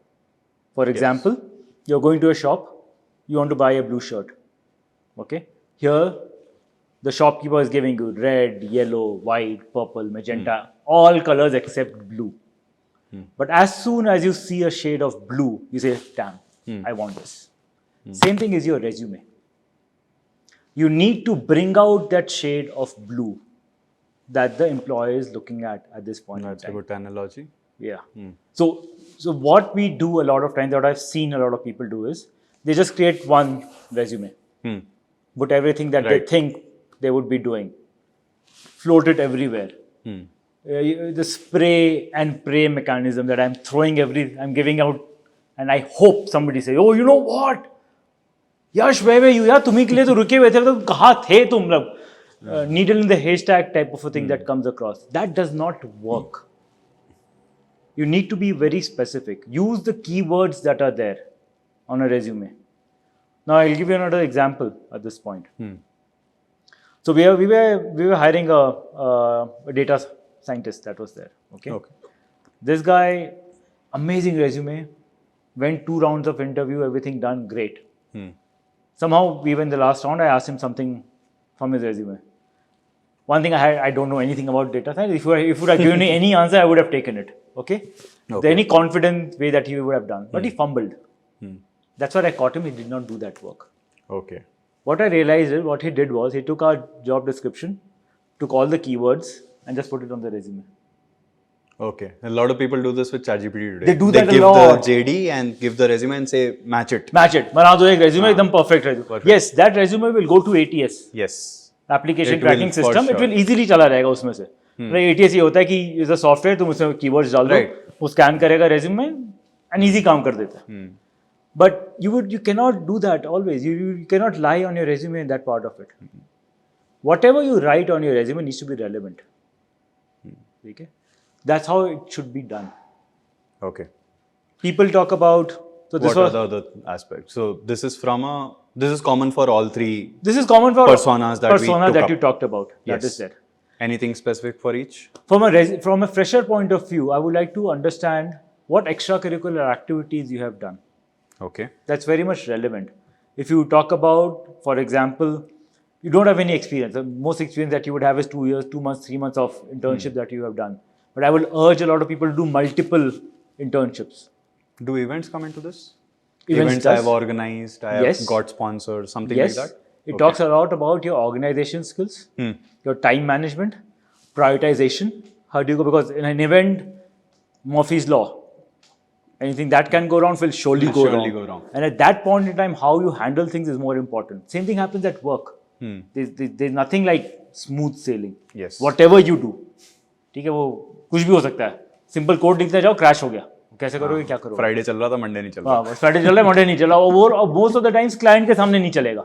For example, you're going to a shop, you want to buy a blue shirt. Okay. Here, the shopkeeper is giving you red, yellow, white, purple, magenta, all colors except blue. But as soon as you see a shade of blue, you say, damn, I want this. Same thing is your resume. You need to bring out that shade of blue that the employer is looking at this point in time. That's a good analogy. Yeah. So what we do a lot of times, what I've seen a lot of people do is, they just create one resume. Put everything that they think they would be doing. Float it everywhere. The spray and pray mechanism that I'm giving out, and I hope somebody say, oh, you know what? Yash, where were you? Yeah, तुम्ही के लिए तो रुके हुए थे, तो कहाँ थे तुम लोग? Needle in the haystack type of a thing that comes across. That does not work. You need to be very specific. Use the keywords that are there on a resume. Now, I'll give you another example at this point. So we were hiring a data scientist that was there. Okay. This guy, amazing resume, went 2 rounds of interview, everything done, great. Somehow, we were in the last round, I asked him something from his resume. One thing I don't know anything about data science. If you would have given me any answer, I would have taken it. Okay? Any confident way that he would have done. But he fumbled. That's why I caught him. He did not do that work. Okay. What I realized is, what he did was, he took our job description, took all the keywords, and just put it on the resume. Okay. A lot of people do this with ChatGPT today. They do that a give lot. the JD and give the resume and say, match it. Match it. बना दो एक resume, एकदम perfect resume. Yes, that resume will go to ATS. Yes. Application It tracking will, for system. It sure. will easily चला रहेगा उसमें से. Like ATS ये होता है कि is a software, तुम उसमें keywords डाल दो, वो scan करेगा resume and easy काम कर देता है. But you cannot do that always. You cannot lie on your resume in that part of it. Whatever you write on your resume needs to be relevant. Okay? That's how it should be done. Okay. People talk about... So this what are the other aspects? So this is from a This is common for all three. This is common for personas that you talked about. Yes. That is there. Anything specific for each? From a fresher point of view, I would like to understand what extracurricular activities you have done. Okay. That's very much relevant. If you talk about, for example, you don't have any experience. The most experience that you would have is 2 years, 2 months, 3 months of internship that you have done. But I will urge a lot of people to do multiple internships. Do events come into this? Events I have organized, I Yes. have got sponsored, something Yes, like that? it talks a lot about your organization skills, your time management, prioritization. How do you go? Because in an event, Murphy's Law, anything that can go wrong will surely go wrong. And at that point in time, how you handle things is more important. Same thing happens at work. There's nothing like smooth sailing. Yes. Whatever you do, ठीक है वो कुछ भी हो सकता है. Simple code लिखते जाओ, crash हो गया. कैसे करोगे, क्या करोगे? Friday चल रहा था, Monday नहीं चल रहा. हाँ, Friday चल रहा है, Monday नहीं चला. और most of the times client के सामने नहीं चलेगा.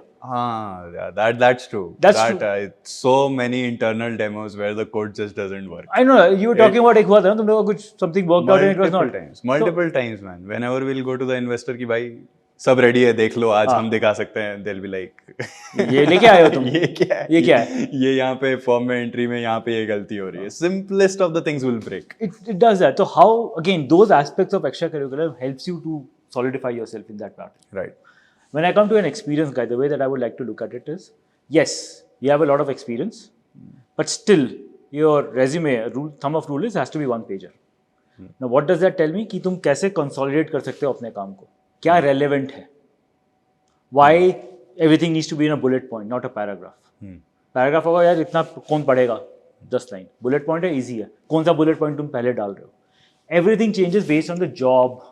Yeah, that's true. That's true. So many internal demos where the code just doesn't work. I know. You were talking about एक हुआ था ना, तुम लोगों का कुछ something worked out and it was not. Multiple times, man. Whenever we'll go to the investor कि भाई सब ready है, देख लो, आज हम दिखा सकते हैं. They'll be like, ये लेके आए हो तुम? ये क्या है? ये क्या है? ये यहाँ पे फॉर्म में एंट्री में यहाँ पे ये गलती हो रही है. Simplest of the things will break. It does that. So how again those aspects of extracurricular helps you to solidify yourself in that part. Right. When I come to an experience guide, the way that I would like to look at it is, yes, you have a lot of experience, but still your resume thumb of rule is has to be one pager. Now what does that tell me? कि तुम कैसे consolidate कर सकते हो अपने काम को? क्या relevant है? Why everything needs to be in a bullet point, not a paragraph. Paragraph होगा यार इतना कौन पढ़ेगा? 10 line. Bullet point है easy है. कौन सा bullet point तुम पहले डाल रहे हो? Everything changes based on the job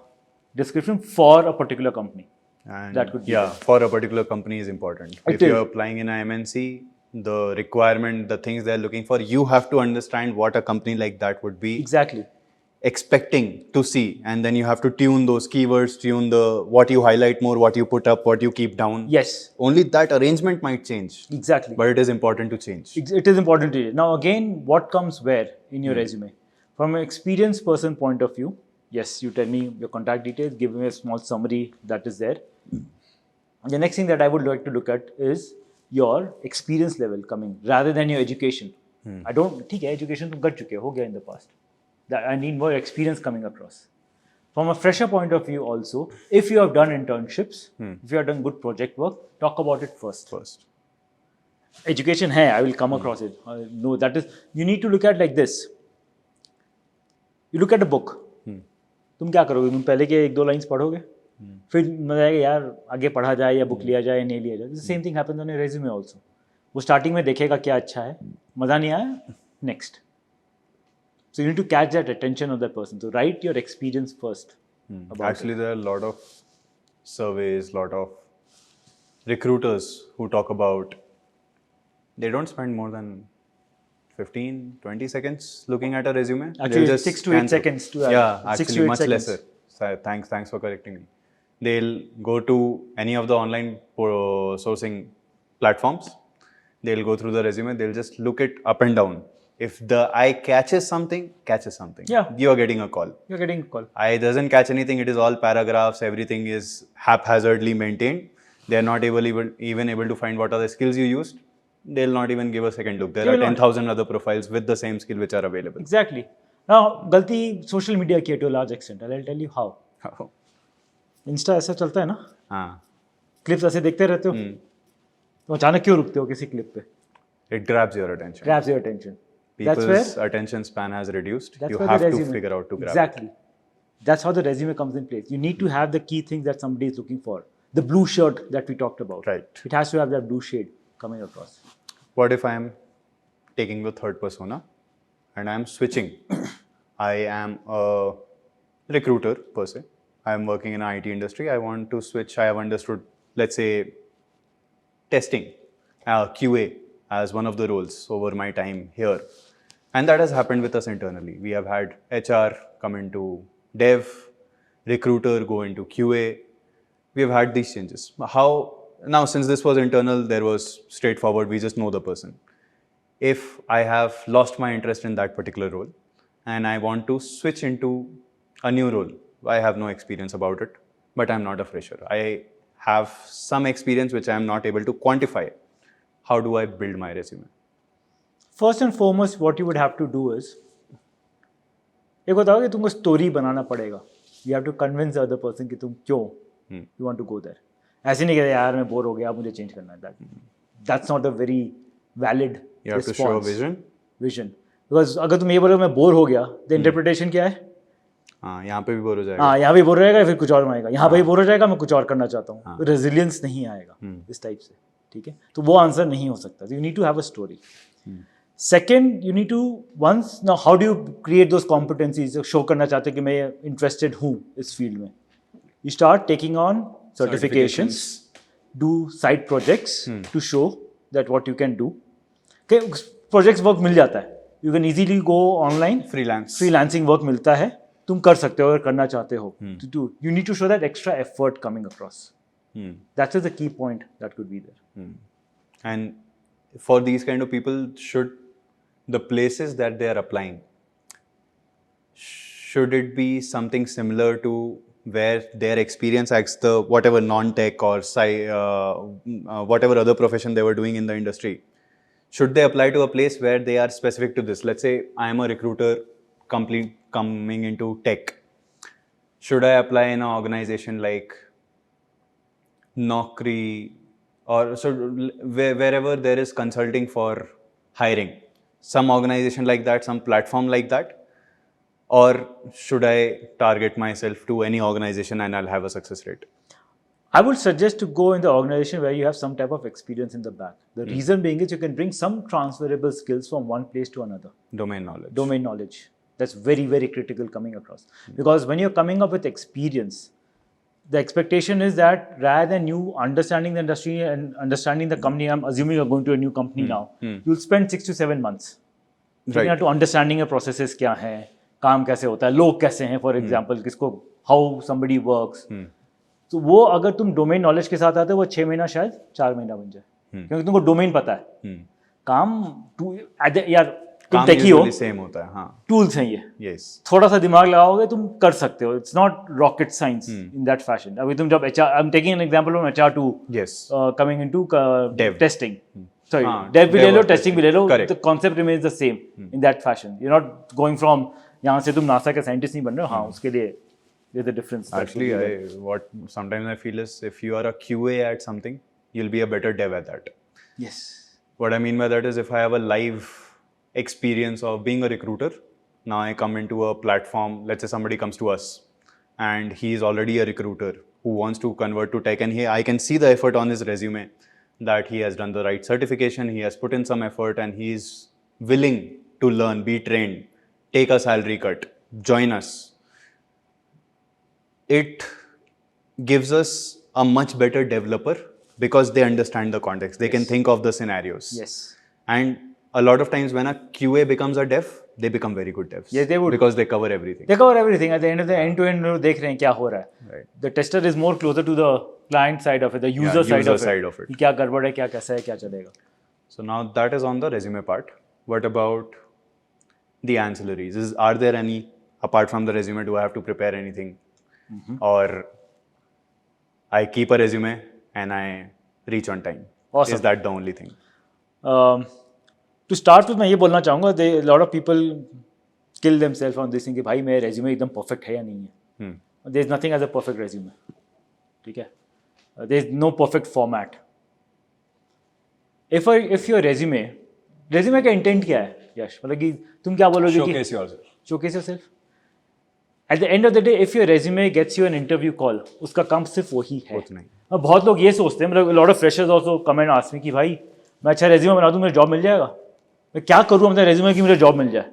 description for a particular company. And that could be for a particular company is important. If you're applying in a MNC, the requirement, the things they're looking for, you have to understand what a company like that would be Exactly. expecting to see, and then you have to tune those keywords, tune the what you highlight more, what you put up, what you keep down. Yes. Only that arrangement might change. Exactly. But it is important to change. It is important to change. Now again, what comes where in your resume? From an experienced person point of view, yes, you tell me your contact details, give me a small summary that is there. The next thing that I would like to look at is your experience level coming rather than your education. I don't ठीक है education तुम कर चुके हो गया in the past. That I need more experience coming across. From a fresher point of view also, if you have done internships, if you have done good project work, talk about it first. Education है, I will come across it. No, that is, you need to look at like this. You look at a book. तुम क्या करोगे? तुम पहले के 1-2 lines पढ़ोगे, फिर मजा आएगा यार आगे पढ़ा जाए या बुक लिया जाए या नहीं लिया जाए. Same thing happens on your resume also. वो स्टार्टिंग में देखेगा क्या अच्छा है, मजा नहीं आया, next. So you need to catch that attention of that person. So write your experience first. Actually, there are a lot of surveys, lot of recruiters who talk about they don't spend more than 15-20 seconds looking at a resume. Actually, just 6 to 8 seconds to actually much lesser. So, thanks for correcting me. They'll go to any of the online sourcing platforms. They'll go through the resume. They'll just look it up and down. If the eye catches something, Yeah. you are getting a call. You're getting a call. Eye doesn't catch anything. It is all paragraphs. Everything is haphazardly maintained. They are not even able to find what are the skills you used. They'll not even give a second look. There are 10,000 other profiles with the same skill which are available. Exactly. Now, गलती social media की है to a large extent. I'll tell you how. Insta ऐसा चलता है ना? हाँ. Clips ऐसे देखते रहते हो? तो अचानक क्यों रुकते हो किसी clip पे? It grabs your attention. Grabs your attention. People's attention span has reduced. You have to figure out to grab Exactly. That's how the resume comes in place. You need to have the key things that somebody is looking for. The blue shirt that we talked about. Right. It has to have that blue shade coming across. What if I am taking the third persona and I am switching? I am a recruiter per se. I am working in an IT industry. I want to switch. I have understood, let's say, testing, QA as one of the roles over my time here. And that has happened with us internally. We have had HR come into dev, recruiter go into QA. We have had these changes. Now, since this was internal, there was straightforward, we just know the person. If I have lost my interest in that particular role and I want to switch into a new role, I have no experience about it, but I'm not a fresher. I have some experience which I am not able to quantify. How do I build my resume? First and foremost, what you would have to do is, एक बताओ कि तुमको story बनाना पड़ेगा. You have to convince the other person कि तुम क्यों you want to go there. ऐसे नहीं कहते यार मैं बोर हो गया, मुझे चेंज करना है. That's not a very valid You have response. to show a vision. Vision. Because अगर तुम ये बोलो मैं बोर हो गया, the interpretation क्या है? हाँ, यहाँ पे भी बोर हो जाएगा. हाँ, यहाँ भी बोर हो जाएगा, फिर कुछ और आएगा. यहाँ पे भी बोर हो जाएगा, मैं कुछ और करना चाहता हूँ. रेजिलियंस नहीं आएगा इस टाइप से. ठीक है, तो वो आंसर नहीं हो सकता. You need to have a story. Second, you need to once now how do you create those competencies. Show करना चाहते हैं कि मैं इंटरेस्टेड हूँ इस फील्ड में. You start taking on certifications, do side projects to show that what you can do. Projects work मिल जाता है. You can easily go online. Freelancing work मिलता है, तुम कर सकते हो अगर करना चाहते हो. You need to show that extra effort coming across. That is the key point that could be there. And for these kind of people, should the places that they are applying, should it be something similar to where their experience as the whatever non-tech or whatever other profession they were doing in the industry, should they apply to a place where they are specific to this? Let's say I am a recruiter coming into tech. Should I apply in an organization like Naukri, or so wherever there is consulting for hiring, some organization like that, some platform like that, or should I target myself to any organization and I'll have a success rate? I would suggest to go in the organization where you have some type of experience in the back. The reason being is you can bring some transferable skills from one place to another. Domain knowledge. That's very, very critical coming across. Because when you're coming up with experience, the expectation is that rather than you understanding the industry and understanding the company, I'm assuming you're going to a new company now, you'll spend 6 to 7 months. Right. To understanding the processes क्या है, काम कैसे होता है, लोग कैसे हैं, for example, किसको, how somebody works. तो वो अगर तुम डोमेन नॉलेज के साथ आते हो, वो 6 महीना शायद 4 महीना बन जाए. क्योंकि तुमको डोमेन पता है. काम यार तुम टेकी हो, सेम होता है. हाँ, टूल्स हैं ये. Yes. थोड़ा सा दिमाग लगाओगे तुम कर सकते हो. It's not rocket science in that fashion. अभी तुम जब HR, I am taking an example from HR to coming into testing. Sorry, dev भी ले लो, टेस्टिंग भी ले लो. The concept remains the same in that fashion. You are not going from यहाँ से तुम नासा के साइंटिस्ट नहीं बन रहे हो. हाँ, उसके लिए there's a difference. Actually, what sometimes I feel is if you are a QA at something, you'll be a better dev at that. Yes. What I mean by that is if I have a live experience of being a recruiter, now I come into a platform, let's say somebody comes to us and he is already a recruiter who wants to convert to tech, and I can see the effort on his resume that he has done the right certification, he has put in some effort and he is willing to learn, be trained, take a salary cut, join us. It gives us a much better developer because they understand the context. They can think of the scenarios. Yes. And a lot of times when a QA becomes a dev, they become very good devs. Yes, they would. Because they cover everything. They cover everything. At the end of the end-to-end, देख रहे हैं क्या हो रहा है. Right. The tester is more closer to the client side of it, the user side of it. क्या गड़बड़ है, क्या कैसा है, क्या चलेगा. So now that is on the resume part. What about the ancillaries? Are there any, apart from the resume, do I have to prepare anything? Or I keep a resume and I reach on time? Awesome. Is that the only thing? To start with, मैं ये बोलना चाहूँगा, a lot of people kill themselves on this thing कि भाई मेरा resume एकदम perfect है या नहीं है. There is nothing as a perfect resume. ठीक है? There is no perfect format. If your resume का intent क्या है, यश? मतलब कि तुम क्या बोलोगे कि Showcase yourself. Showcase yourself. At the end of the day, if your resume gets you an interview call, उसका काम सिर्फ वही है. अब बहुत लोग ये सोचते हैं, मतलब lot of freshers also come and ask me कि भाई मैं अच्छा resume बना दूँ, मुझे जॉब मिल जाएगा. मैं क्या करूँ अपने resume की मुझे जॉब मिल जाए?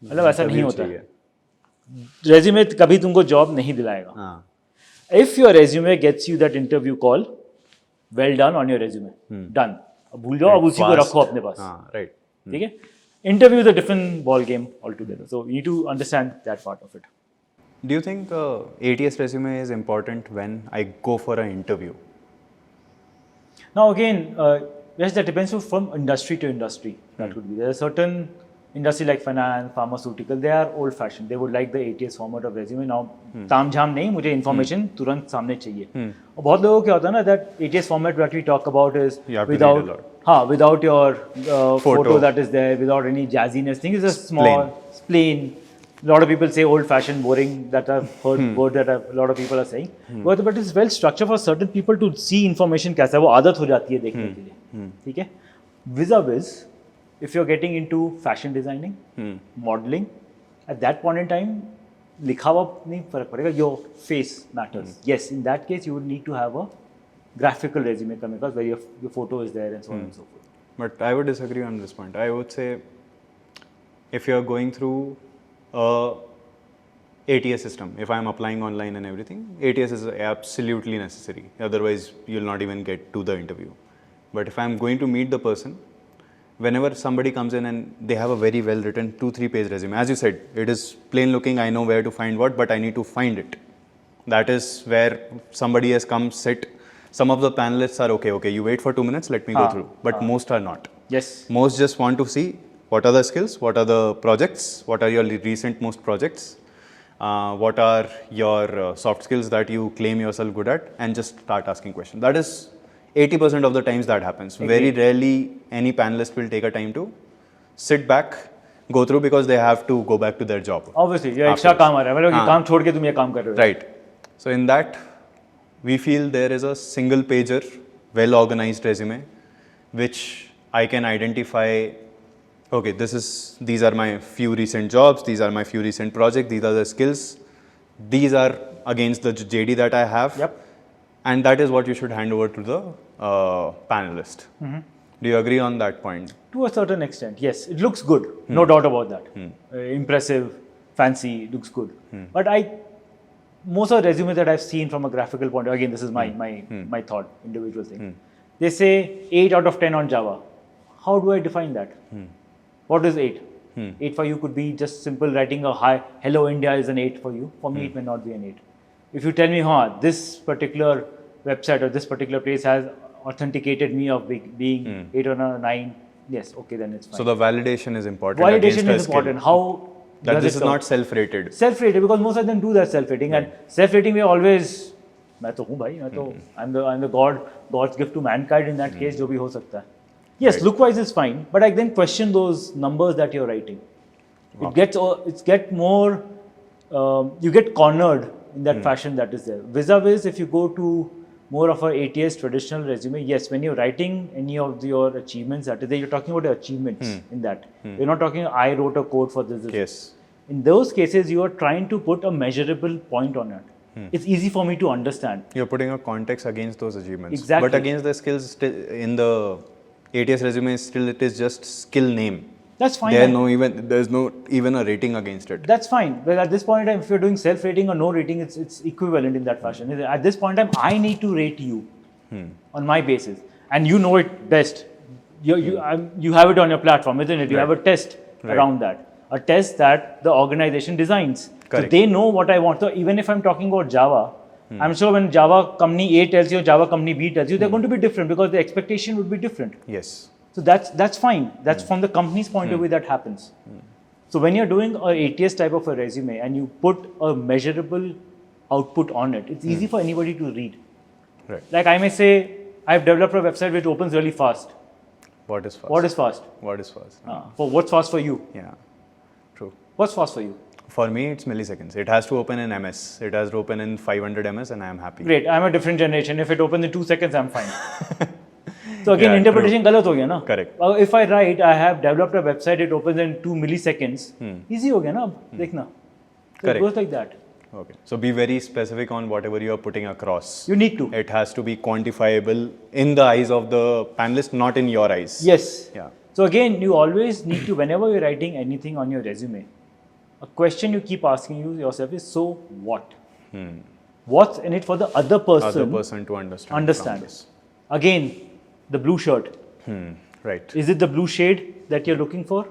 मतलब ऐसा नहीं होता है. Resume कभी तुमको जॉब नहीं दिलाएगा. If your resume gets you that interview call, well done on your resume. Done. अब भूल जाओ, अब उसी को रखो अपने पास. Right. ठीक है? Interview is a different ball game altogether. So you need to understand that part of it. Do you think ATS resume is important when I go for an interview? Now again, yes, that depends from industry to industry. That would be. There are certain industry like finance, pharmaceutical, they are old fashioned. They would like the ATS format of resume. Now, ताम झाम नहीं, मुझे information तुरंत सामने चाहिए. और बहुत लोगों को क्या होता है ना, that ATS format that we talk about is You have to read a lot. without your photo that is there, without any jazziness thing. It's just small, plain. A lot of people say old-fashioned, boring. That I've heard word that a lot of people are saying. But it's well structured for certain people to see information कैसा है, वो आदत हो जाती है देखने के लिए. ठीक है? Vis-a-vis, if you're getting into fashion designing, modeling, at that point in time, लिखा हुआ नहीं फर्क पड़ेगा. Your face matters. Yes, in that case, you would need to have a graphical resume coming across where your photo is there and so on and so forth. But I would disagree on this point. I would say if you're going through ATS system, if I'm applying online and everything, ATS is absolutely necessary. Otherwise, you'll not even get to the interview. But if I'm going to meet the person, whenever somebody comes in and they have a very well written 2-3 page resume, as you said, it is plain looking, I know where to find what, but I need to find it. That is where somebody has come, sit. Some of the panelists are okay, you wait for 2 minutes, let me go through. But most are not. Yes. Most just want to see what are the skills, what are the projects, what are your recent most projects, what are your soft skills that you claim yourself good at, and just start asking questions. That is 80% of the times that happens. Very rarely any panelist will take a time to sit back, go through, because they have to go back to their job. Obviously, ये extra काम आ रहा है, मतलब ये काम छोड़ के तुम ये काम कर रहे हो. Right. So in that, we feel there is a single pager, well organized resume, which I can identify. Okay, these are my few recent jobs, these are my few recent projects, these are the skills, these are against the JD that I have. Yep. And that is what you should hand over to the panelist. Do you agree on that point? To a certain extent, yes. It looks good, no doubt about that. Impressive, fancy, looks good. But most of the resumes that I've seen from a graphical point of view, again, this is my thought, individual thing. They say 8 out of 10 on Java. How do I define that? What is 8? 8 for you could be just simple writing a hi, hello India is an 8 for you. For me, it may not be an 8. If you tell me, this particular website or this particular place has authenticated me of being 8 or 9, yes, okay, then it's fine. So the validation is important. Validation is important. How that this is not self-rated. Self-rated, because most of them do that self-rating, and self-rating we always. मैं तो हूँ भाई, मैं तो I'm the God's gift to mankind in that case, जो भी हो सकता है. Yes, look-wise is fine, but I then question those numbers that you're writing. Wow. It gets more. You get cornered in that fashion that is there. Vis-a-vis, if you go to more of a ATS traditional resume, yes, when you're writing any of your achievements that is there, you're talking about your achievements in that. You're not talking, I wrote a code for this. Yes. In those cases, you are trying to put a measurable point on it. It's easy for me to understand. You're putting a context against those achievements. Exactly. But against the skills in the ATS resume, still it is just skill name. That's fine. There's no even a rating against it. That's fine. But at this point in time, if you're doing self-rating or no rating, it's equivalent in that fashion. At this point in time, I need to rate you on my basis, and you know it best. You have it on your platform, isn't it? You have a test around that, a test that the organization designs. Correct. So they know what I want. So even if I'm talking about Java, I'm sure when Java company A tells you, Java company B tells you, they're going to be different because the expectation would be different. Yes. So that's fine. That's from the company's point of view that happens. So when you're doing a ATS type of a resume and you put a measurable output on it, it's easy for anybody to read. Right. Like I may say, I've developed a website which opens really fast. What is fast? What is fast? What is fast? For what's fast for you? Yeah. True. What's fast for you? For me, it's milliseconds. It has to open in MS. It has to open in 500 MS and I am happy. Great. I'm a different generation. If it opens in 2 seconds, I'm fine. So again, interpretation गलत हो गया ना? Correct. If I write, I have developed a website, it opens in 2 milliseconds. Easy हो गया ना? देखना. So it goes like that. Okay. So be very specific on whatever you are putting across. You need to. It has to be quantifiable in the eyes of the panelist, not in your eyes. Yes. Yeah. So again, you always need to, whenever you're writing anything on your resume, a question you keep asking yourself is, so what? What's in it for the other person? Other person to understand. Understand. Again, the blue shirt. Right. Is it the blue shade that you're looking for?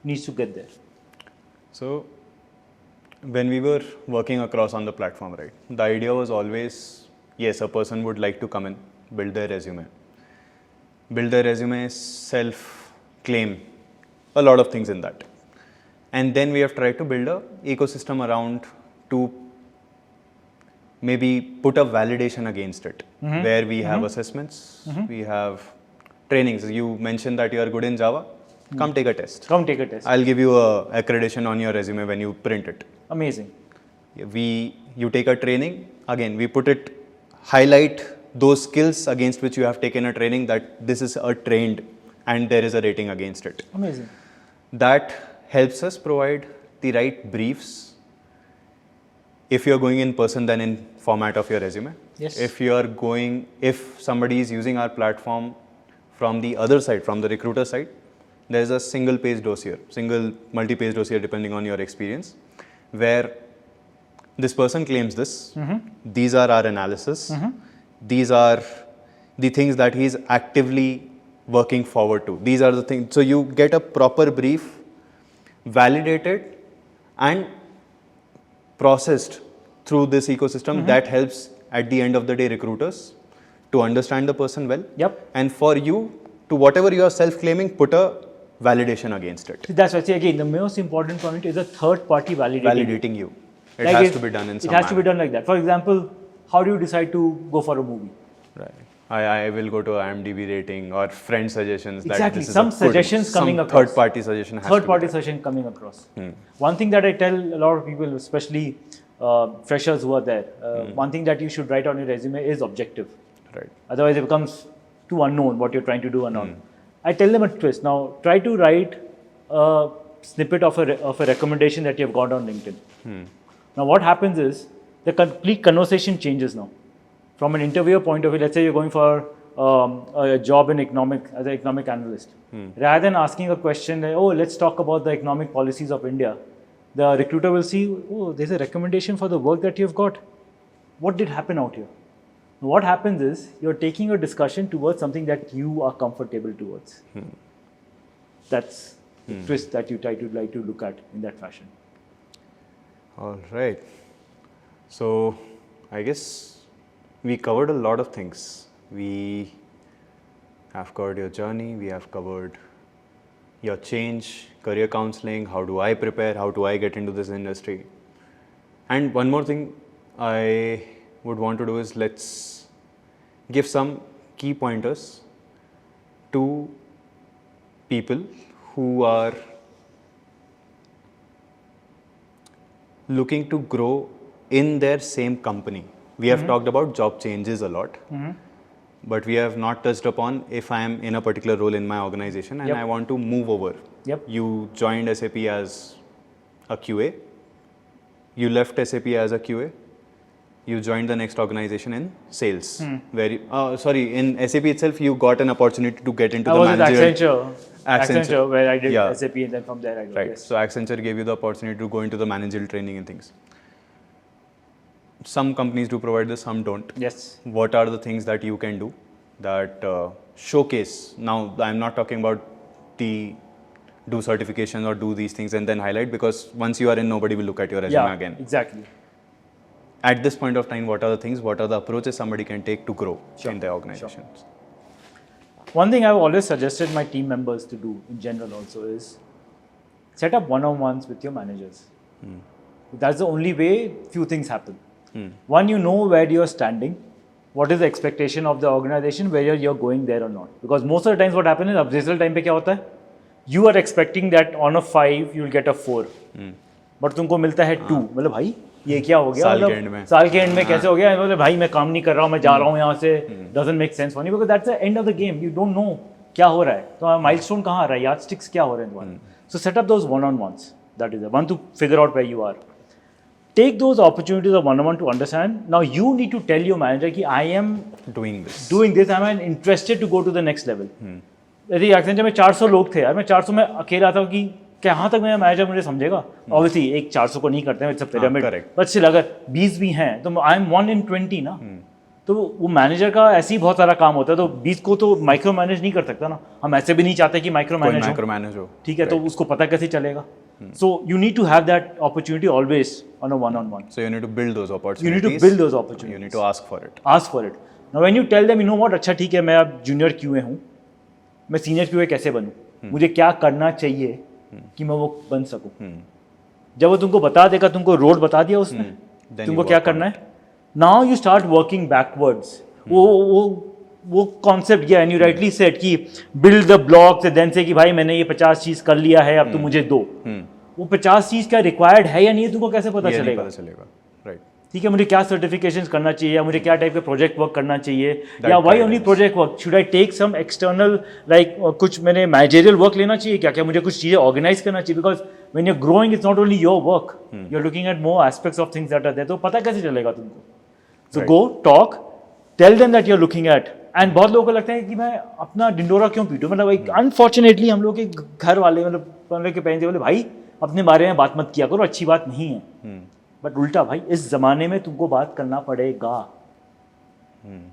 Needs to get there. So, when we were working across on the platform, right, the idea was always, yes, a person would like to come in, build their resume, self-claim a lot of things in that. And then we have tried to build a ecosystem around to maybe put a validation against it, where we have assessments, we have trainings. You mentioned that you are good in Java. Come take a test. Come take a test. I'll give you a accreditation on your resume when you print it. Amazing. You take a training, again, we put it, highlight those skills against which you have taken a training, that this is a trained, and there is a rating against it. Amazing. That helps us provide the right briefs. If you're going in person, then in format of your resume. Yes. If somebody is using our platform from the other side, from the recruiter side, there's a single multi-page dossier depending on your experience, where this person claims this, these are our analysis, these are the things that he's actively working forward to. These are the things. So you get a proper brief, validated and processed through this ecosystem that helps at the end of the day recruiters to understand the person well. Yep. And for you, to whatever you are self-claiming, put a validation against it. That's why, again, the most important point is a third party Validating you. It has to be done in some It has to be done like that. For example, how do you decide to go for a movie? Right. I will go to IMDb rating or friend suggestions. Exactly. That this some is suggestions coming across. Third party suggestion has Third party suggestion coming across. One thing that I tell a lot of people, especially freshers who are there, one thing that you should write on your resume is objective. Right. Otherwise, it becomes too unknown what you're trying to do or not. I tell them a twist. Now, try to write a snippet of a recommendation that you have got on LinkedIn. Now, what happens is the complete conversation changes now. From an interviewer point of view, let's say you're going for a job in as an economic analyst. Rather than asking a question like, oh, let's talk about the economic policies of India, the recruiter will see, oh, there's a recommendation for the work that you've got. What did happen out here? What happens is you're taking a discussion towards something that you are comfortable towards. That's the twist that you like to look at in that fashion. All right. So I guess we covered a lot of things. We have covered your journey. We have covered your change, career counseling. How do I prepare? How do I get into this industry? And one more thing I would want to do is let's give some key pointers to people who are looking to grow in their same company. We have talked about job changes a lot, but we have not touched upon if I am in a particular role in my organization and I want to move over. You joined SAP as a QA, you left SAP as a QA, you joined the next organization in sales. In SAP itself, you got an opportunity to get into the managerial. Accenture, where I did SAP, and then from there I got. Right. So Accenture gave you the opportunity to go into the managerial training and things. Some companies do provide this, some don't. Yes. What are the things that you can do that showcase? Now, I'm not talking about do certifications or do these things and then highlight, because once you are in, nobody will look at your resume again. Exactly. At this point of time, what are the things, what are the approaches somebody can take to grow in their organizations? One thing I've always suggested my team members to do in general also is set up one-on-ones with your managers. That's the only way few things happen. One, you know where you're standing, what is the expectation of the organization, whether you're going there or not. Because most of the times what happens is, appraisal time पे क्या होता है? You are expecting that on a 5 you'll get a 4, but तुमको मिलता है 2. मतलब भाई ये क्या हो गया? साल के एंड में कैसे हो गया? मतलब भाई मैं काम नहीं कर रहा हूँ, मैं जा रहा हूँ यहाँ से. Doesn't make sense for me because that's the end of the game. You don't know क्या हो रहा है. तो milestone कहाँ आ रहा है? Yardsticks क्या हो रहे हैं? So set up those one-on-ones. That is the one to figure out where you are. Take those opportunities of one-on-one to understand. Now you need to tell your manager कि I am doing this. I am interested to go to the next level. यदि Accenture में 400 लोग थे यार, मैं 400 में अकेला था कि कहाँ तक मेरा मैनेजर मुझे समझेगा. ऑब्वियसली एक 400 को नहीं करते हैं, it's a pyramid. But still अगर 20 भी हैं तो आई एम 1 in 20 ना. तो वो मैनेजर का ऐसे ही बहुत सारा काम होता है, तो 20 को तो माइक्रो मैनेज नहीं कर सकता ना. हम ऐसे भी नहीं चाहते कि माइक्रो मैनेज हो. ठीक है, तो उसको पता कैसे चलेगा. So you need to have that opportunity always on a one-on-one. So you need to build those opportunities. You need to build those opportunities. You need to ask for it. Ask for it. Now when you tell them, you know what, अच्छा ठीक है मैं अब junior QA हूँ, मैं senior QA कैसे बनूँ? मुझे क्या करना चाहिए कि मैं वो बन सकूं. जब वो तुमको बता देगा, तुमको रोड बता दिया उसने, तुमको क्या करना है, now you start working backwards. वो कॉन्सेप्ट किया, एंड यू राइटली सेड कि बिल्ड द ब्लॉक्स, देन से कि भाई मैंने ये 50 चीज कर लिया है, अब तुम मुझे दो. वो 50 चीज क्या रिक्वायर्ड है या नहीं है, तुमको कैसे पता चलेगा? राइट. ठीक है, मुझे क्या सर्टिफिकेशंस करना चाहिए, या मुझे क्या टाइप का प्रोजेक्ट वर्क करना चाहिए, या why only project work, should I take some external like कुछ मैंने मैनेजरियल वर्क लेना चाहिए क्या, क्या मुझे कुछ चीजें ऑर्गेनाइज करना चाहिए, because when you are growing it's not only your work, you are looking at more aspects of things that are there. तो पता कैसे चलेगा तुमको? So go talk, tell them that you are looking at. And बहुत लोगों को लगता है कि मैं अपना डिंडोरा क्यों पीटूं, मतलब अनफॉर्चुनेटली हम लोग के घर वाले, मतलब के पेरेंट्स बोले भाई अपने बारे में बात मत किया करो, अच्छी बात नहीं है. बट उल्टा भाई, इस जमाने में तुमको बात करना पड़ेगा.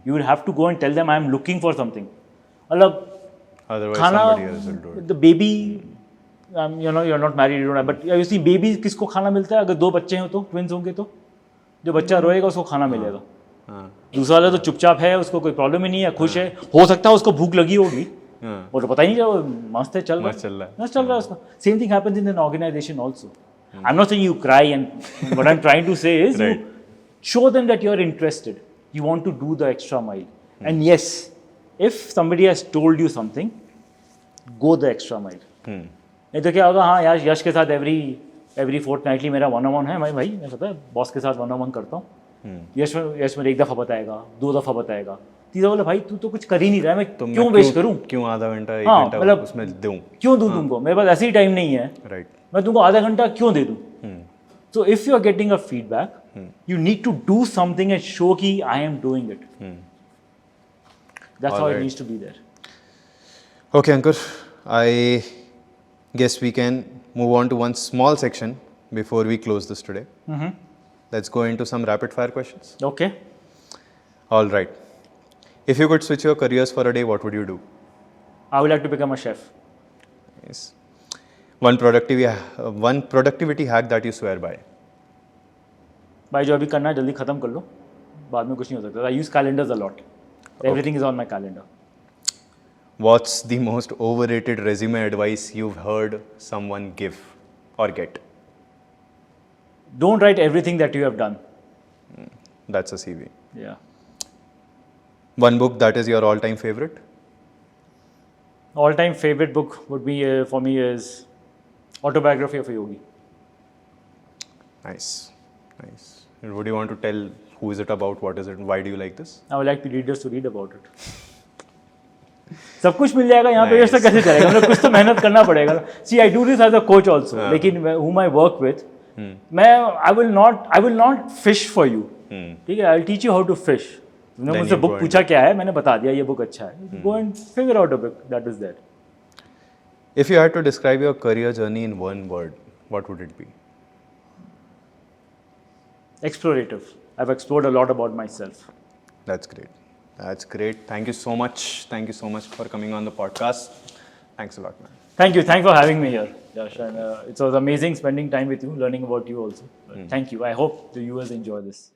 You will have to go and tell them I am looking for something. मतलब खाना, the baby, you know you are not married, you know, but you see baby किसको खाना मिलता है? अगर 2 बच्चे हैं तो, ट्विंस होंगे तो, जो बच्चा रोएगा उसको खाना मिलेगा. दूसरा वाला तो चुपचाप है, उसको कोई प्रॉब्लम ही नहीं है, खुश है, हो सकता है उसको भूख लगी होगी, वो तो पता ही नहीं चला, मस्त है, चल रहा है उसका. Same thing happens in an organisation also. I'm not saying you cry, and what I'm trying to say is you show them that you're interested. You want to do the extra mile. And yes, if somebody has told you something, go the extra mile. नहीं तो क्या होगा, हाँ यार यश के साथ every fortnightly मेरा 1-on-1 है, भाई मैं पता है बॉस के साथ 1-on-1 करता हूँ. यश मेरे 1 दफ़ा बताएगा, 2 दफ़ा बताएगा, तीसरा बोला भाई तू तो कुछ कर ही नहीं रहा है, मैं क्यों वेस्ट करूँ, क्यों आधा घंटा 1 घंटा मतलब उसमें दूँ, क्यों दूँ तुमको, मेरे पास ऐसे ही टाइम नहीं है, राइट, मैं तुमको आधा घंटा क्यों दे दूँ. So if you are getting a feedback, you need to do something and show कि I am doing it. That's how it needs to be there. Okay, Ankur, I guess we can move on to one small section before we close this today. Let's go into some rapid fire questions. Okay. All right. If you could switch your careers for a day, what would you do? I would like to become a chef. Yes. One productivity hack that you swear by. भाई जो अभी करना है जल्दी खत्म कर लो, बाद में कुछ नहीं हो सकता. I use calendars a lot. Everything is on my calendar. What's the most overrated resume advice you've heard someone give or get? Don't write everything that you have done. That's a CV. Yeah. One book that is your all-time favorite? All-time favorite book would be for me is Autobiography of a Yogi. Nice. And would you want to tell who is it about, what is it, and why do you like this? I would like the readers to read about it. सब कुछ मिल जाएगा यहाँ पे, ऐसा कैसे चलेगा, मतलब कुछ तो मेहनत करना पड़ेगा. See, I do this as a coach also, लेकिन whom I work with, मैं I will not fish for you. ठीक है, I'll teach you how to fish. तुमने मुझसे बुक पूछा क्या है, मैंने बता दिया ये बुक अच्छा है. Go and figure out a book that is there. If you had to describe your career journey in one word, what would it be? Explorative. I've explored a lot about myself. That's great. Thank you so much for coming on the podcast. Thanks a lot, man. Thank you. Thanks for having me here, Josh. And it was amazing spending time with you, learning about you also. Thank you. I hope the viewers enjoy this.